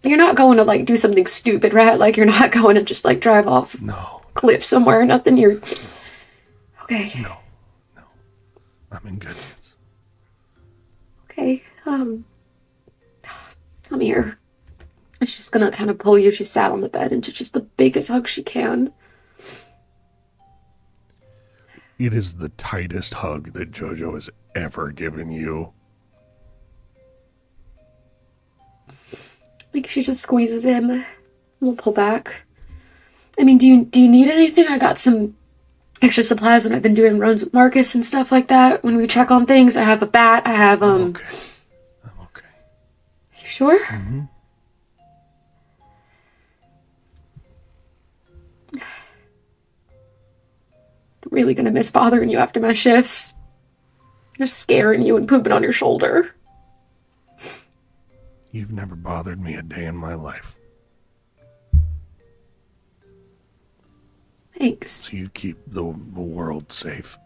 You're not going to, like, do something stupid, right? Like, you're not going to just, like, drive off No. cliff somewhere or nothing. You're... Okay. No. I'm in good hands. Okay, come here. She's just gonna kind of pull you. She sat on the bed into just the biggest hug she can. It is the tightest hug that JoJo has ever given you. Like, she just squeezes him. We'll pull back. I mean, do you need anything? I got some extra supplies when I've been doing runs with Marcus and stuff like that. When we check on things, I have a bat. I have I'm okay. You sure? Mm-hmm. really gonna miss bothering you after my shifts. Just scaring you and pooping on your shoulder. You've never bothered me a day in my life. Thanks. So you keep the world safe.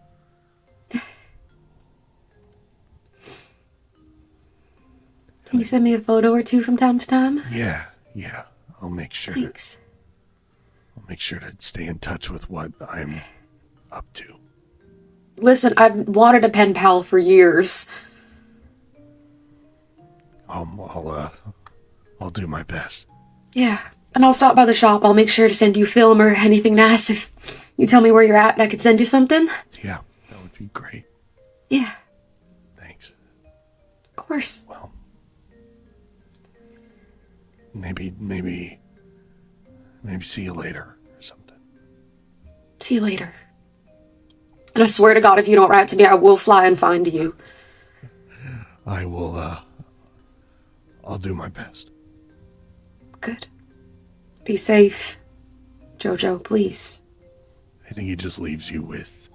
Can you send me a photo or two from time to time? Yeah. I'll make sure. Thanks. I'll make sure to stay in touch with what I'm up to. Listen, I've wanted a pen pal for years. I'll do my best. Yeah, and I'll stop by the shop. I'll make sure to send you film or anything nice if you tell me where you're at and I could send you something. Yeah, that would be great. Yeah, Thanks. of course. Well, maybe see you later or something. See you later. And I swear to God, if you don't write to me, I will fly and find you. I will, I'll do my best. Good. Be safe. Jojo, please. I think he just leaves you with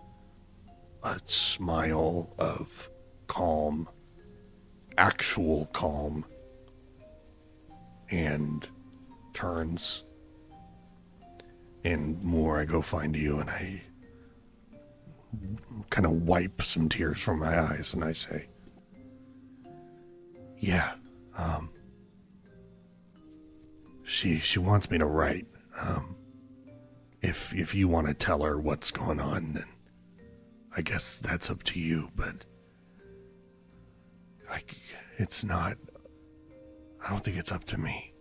a smile of calm, actual calm, and turns. And more, I go find you and I kind of wipe some tears from my eyes and I say, yeah, she wants me to write. If you want to tell her what's going on, then I guess that's up to you, but I don't think it's up to me.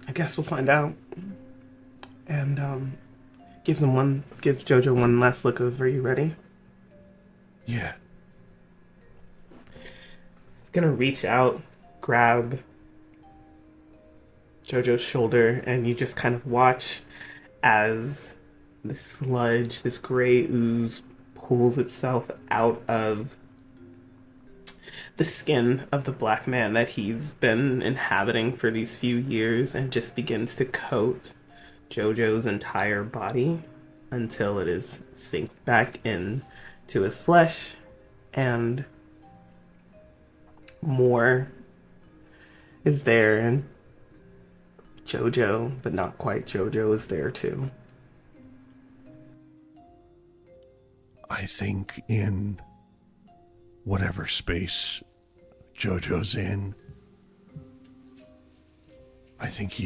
I guess we'll find out. And gives Jojo one last look of, are you ready? Yeah. He's gonna reach out, grab Jojo's shoulder, and you just kind of watch as the sludge, this gray ooze, pulls itself out of the skin of the black man that he's been inhabiting for these few years and just begins to coat Jojo's entire body until it is synced back in to his flesh, and more is there, and Jojo, but not quite Jojo, is there too. I think in whatever space Jojo's in, I think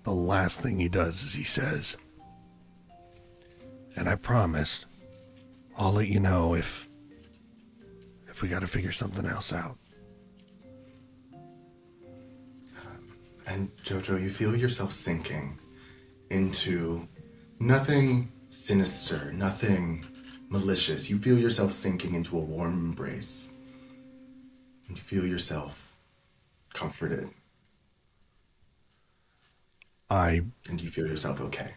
the last thing he does is he says, and I promise I'll let you know if we gotta figure something else out. And Jojo, you feel yourself sinking into nothing sinister, nothing malicious. You feel yourself sinking into a warm embrace. And you feel yourself comforted. And you feel yourself okay.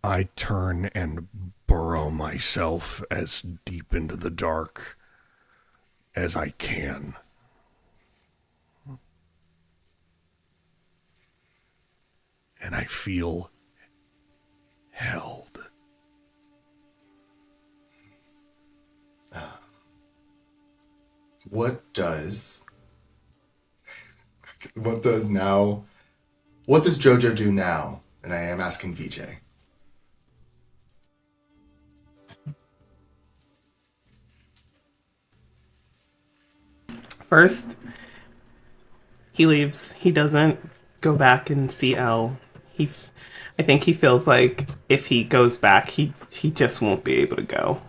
I turn and burrow myself as deep into the dark as I can. And I feel held. What does Jojo do now? And I am asking VJ. First, he leaves. He doesn't go back and see Elle. I think he feels like if he goes back, he just won't be able to go.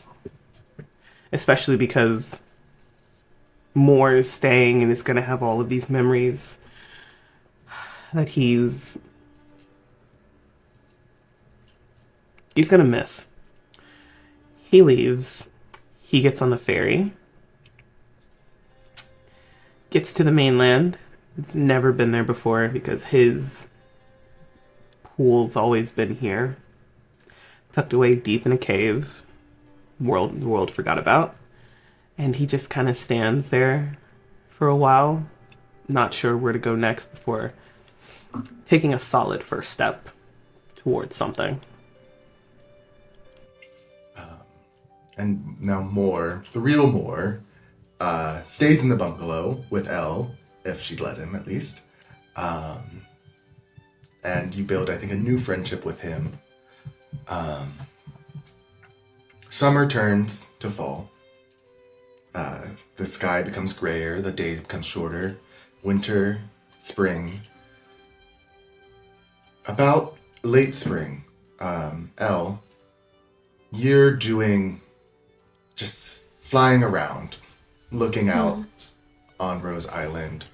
Especially because Moore is staying and is going to have all of these memories that he's going to miss. He leaves. He gets on the ferry. Gets to the mainland. It's never been there before because his pool's always been here. Tucked away deep in a cave. The world forgot about. And he just kind of stands there for for a while, not sure where to go next before taking a solid first step towards something. And now the real Moore, stays in the bungalow with Elle, if she'd let him at least. And you build, I think, a new friendship with him. Summer turns to fall. The sky becomes grayer, the days become shorter. Winter, spring. About late spring, Elle, you're doing just flying around, looking out on Rose Island,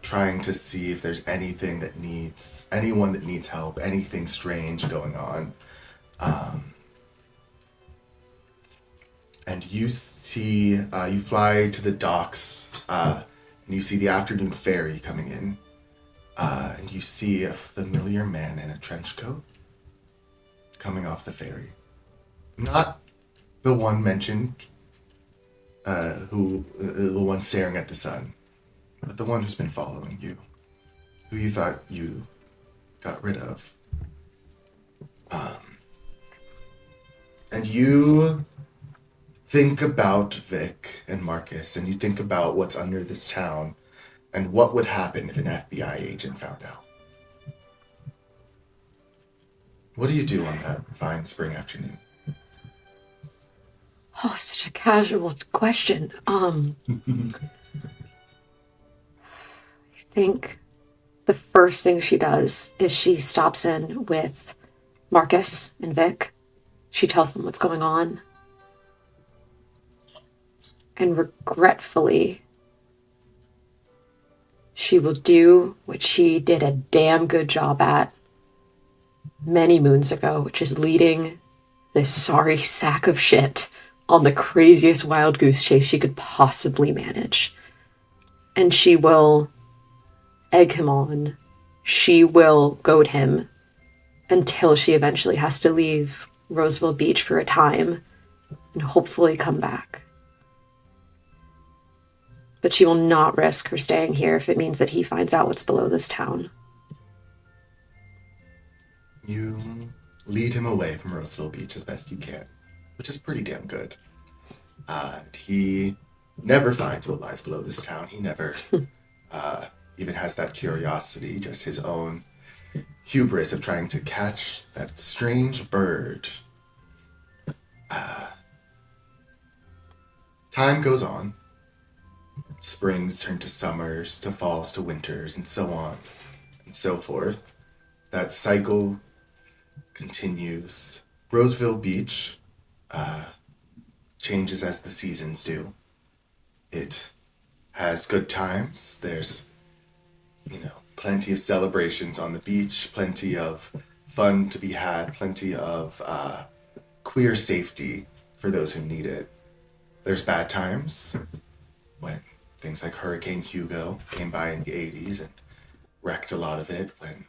trying to see if there's anyone that needs help, anything strange going on. And you see, you fly to the docks, and you see the afternoon ferry coming in, and you see a familiar man in a trench coat coming off the ferry. Not the one mentioned, the one staring at the sun, but the one who's been following you, who you thought you got rid of. And you think about Vic and Marcus, and you think about what's under this town, and what would happen if an FBI agent found out. What do you do on that fine spring afternoon? Oh, such a casual question. I think the first thing she does is she stops in with Marcus and Vic. She tells them what's going on. And regretfully, she will do what she did a damn good job at many moons ago, which is leading this sorry sack of shit on the craziest wild goose chase she could possibly manage. And she will egg him on. She will goad him until she eventually has to leave Roseville Beach for a time and hopefully come back. But she will not risk her staying here if it means that he finds out what's below this town. You lead him away from Roseville Beach as best you can, which is pretty damn good. He never finds what lies below this town. He never even has that curiosity, just his own hubris of trying to catch that strange bird. Time goes on. Springs turn to summers, to falls, to winters, and so on and so forth. That cycle continues. Roseville Beach changes as the seasons do. It has good times. There's, plenty of celebrations on the beach, plenty of fun to be had, plenty of queer safety for those who need it. There's bad times when things like Hurricane Hugo came by in the 80s and wrecked a lot of it, when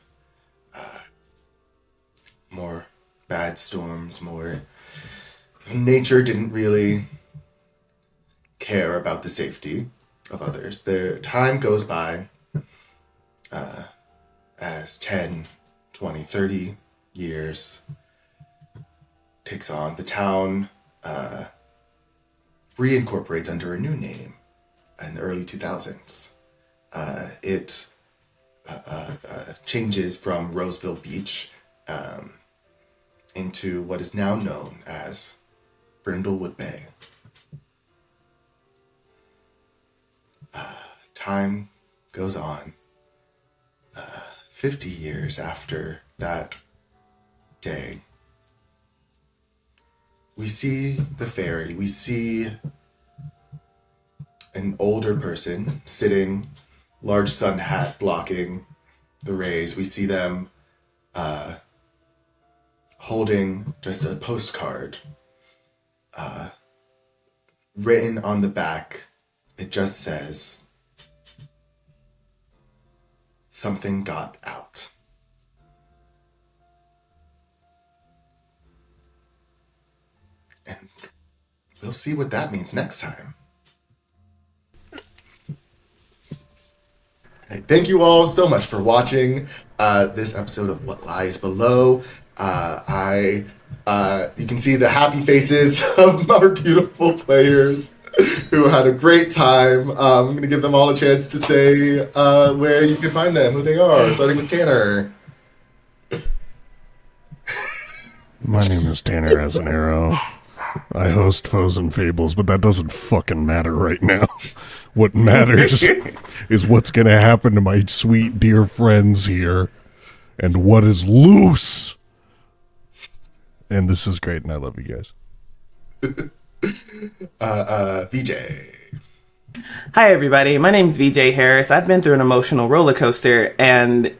more bad storms, more nature didn't really care about the safety of others. Their time goes by as 10, 20, 30 years takes on. The town reincorporates under a new name in the early 2000s. It changes from Roseville Beach into what is now known as Brindlewood Bay. Time goes on. 50 years after that day, we see the ferry. We see an older person sitting, large sun hat blocking the rays. We see them holding just a postcard. Written on the back, it just says, "Something got out." And we'll see what that means next time. Thank you all so much for watching this episode of What Lies Below. You can see the happy faces of our beautiful players who had a great time. I'm going to give them all a chance to say where you can find them, who they are, starting with Tanner. My name is Tanner Azanero. I host Foes and Fables, but that doesn't fucking matter right now. What matters is what's going to happen to my sweet, dear friends here, and what is loose. And this is great, and I love you guys. VJ. Hi, everybody. My name's VJ Harris. I've been through an emotional roller coaster, and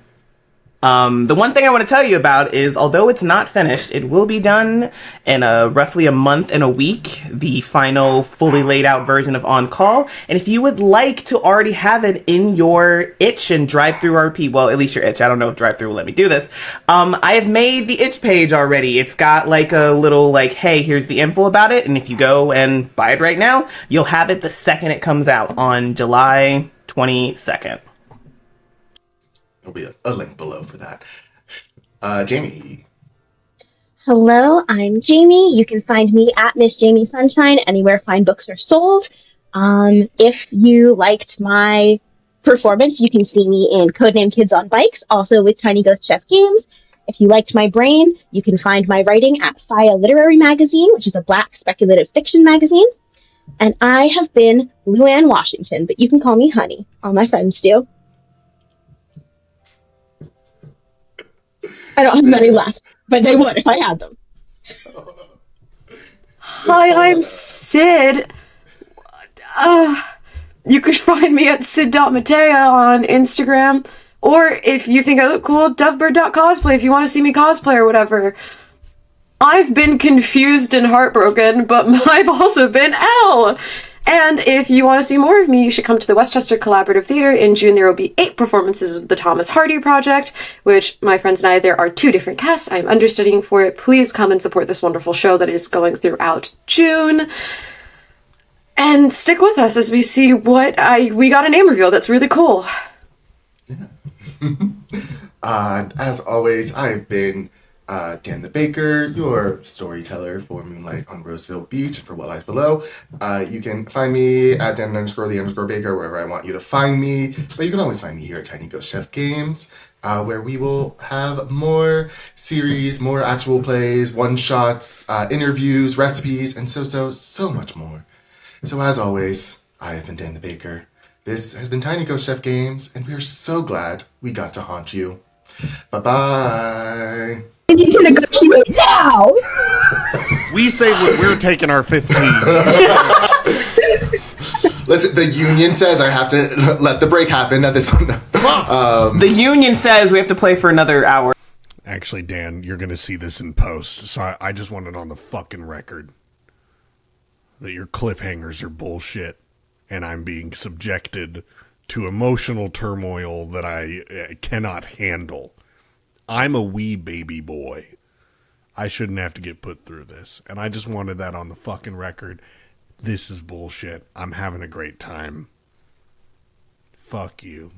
the one thing I want to tell you about is, although it's not finished, it will be done in roughly a month and a week, the final fully laid out version of On Call. And if you would like to already have it in your itch and drive through RP, well, at least your itch, I don't know if drive through will let me do this. I have made the itch page already. It's got like a little like, hey, here's the info about it. And if you go and buy it right now, you'll have it the second it comes out on July 22nd. There'll be a link below for that. Jamie. Hello, I'm Jamie. You can find me at Miss Jamie Sunshine anywhere fine books are sold. If you liked my performance, you can see me in Codename Kids on Bikes, also with Tiny Ghost Chef Games. If you liked my brain, you can find my writing at Faya Literary Magazine, which is a Black speculative fiction magazine. And I have been Luann Washington, but you can call me Honey. All my friends do. I don't have many left, but they would if I had them. Hi, I'm Sid. You could find me at sid.matea on Instagram. Or if you think I look cool, dovebird.cosplay if you want to see me cosplay or whatever. I've been confused and heartbroken, but I've also been Elle. And if you want to see more of me, you should come to the Westchester Collaborative Theater. In June, there will be 8 performances of the Thomas Hardy Project, which my friends and I, there are 2 different casts. I'm understudying for it. Please come and support this wonderful show that is going throughout June. And stick with us as we see we got a name reveal that's really cool. As always, I've been Dan the Baker, your storyteller for Moonlight on Roseville Beach and for What Lies Below. You can find me at Dan_the_Baker wherever I want you to find me, but you can always find me here at Tiny Ghost Chef Games, where we will have more series, more actual plays, one-shots, interviews, recipes, and so much more. So as always, I have been Dan the Baker. This has been Tiny Ghost Chef Games, and we are so glad we got to haunt you. Bye-bye. I need to negotiate now. We say when we're taking our 15. Listen, the union says I have to let the break happen at this point. The union says we have to play for another hour. Actually, Dan, you're going to see this in post, so I just want it on the fucking record that your cliffhangers are bullshit, and I'm being subjected to emotional turmoil that I cannot handle. I'm a wee baby boy. I shouldn't have to get put through this, and I just wanted that on the fucking record. This is bullshit. I'm having a great time. Fuck you.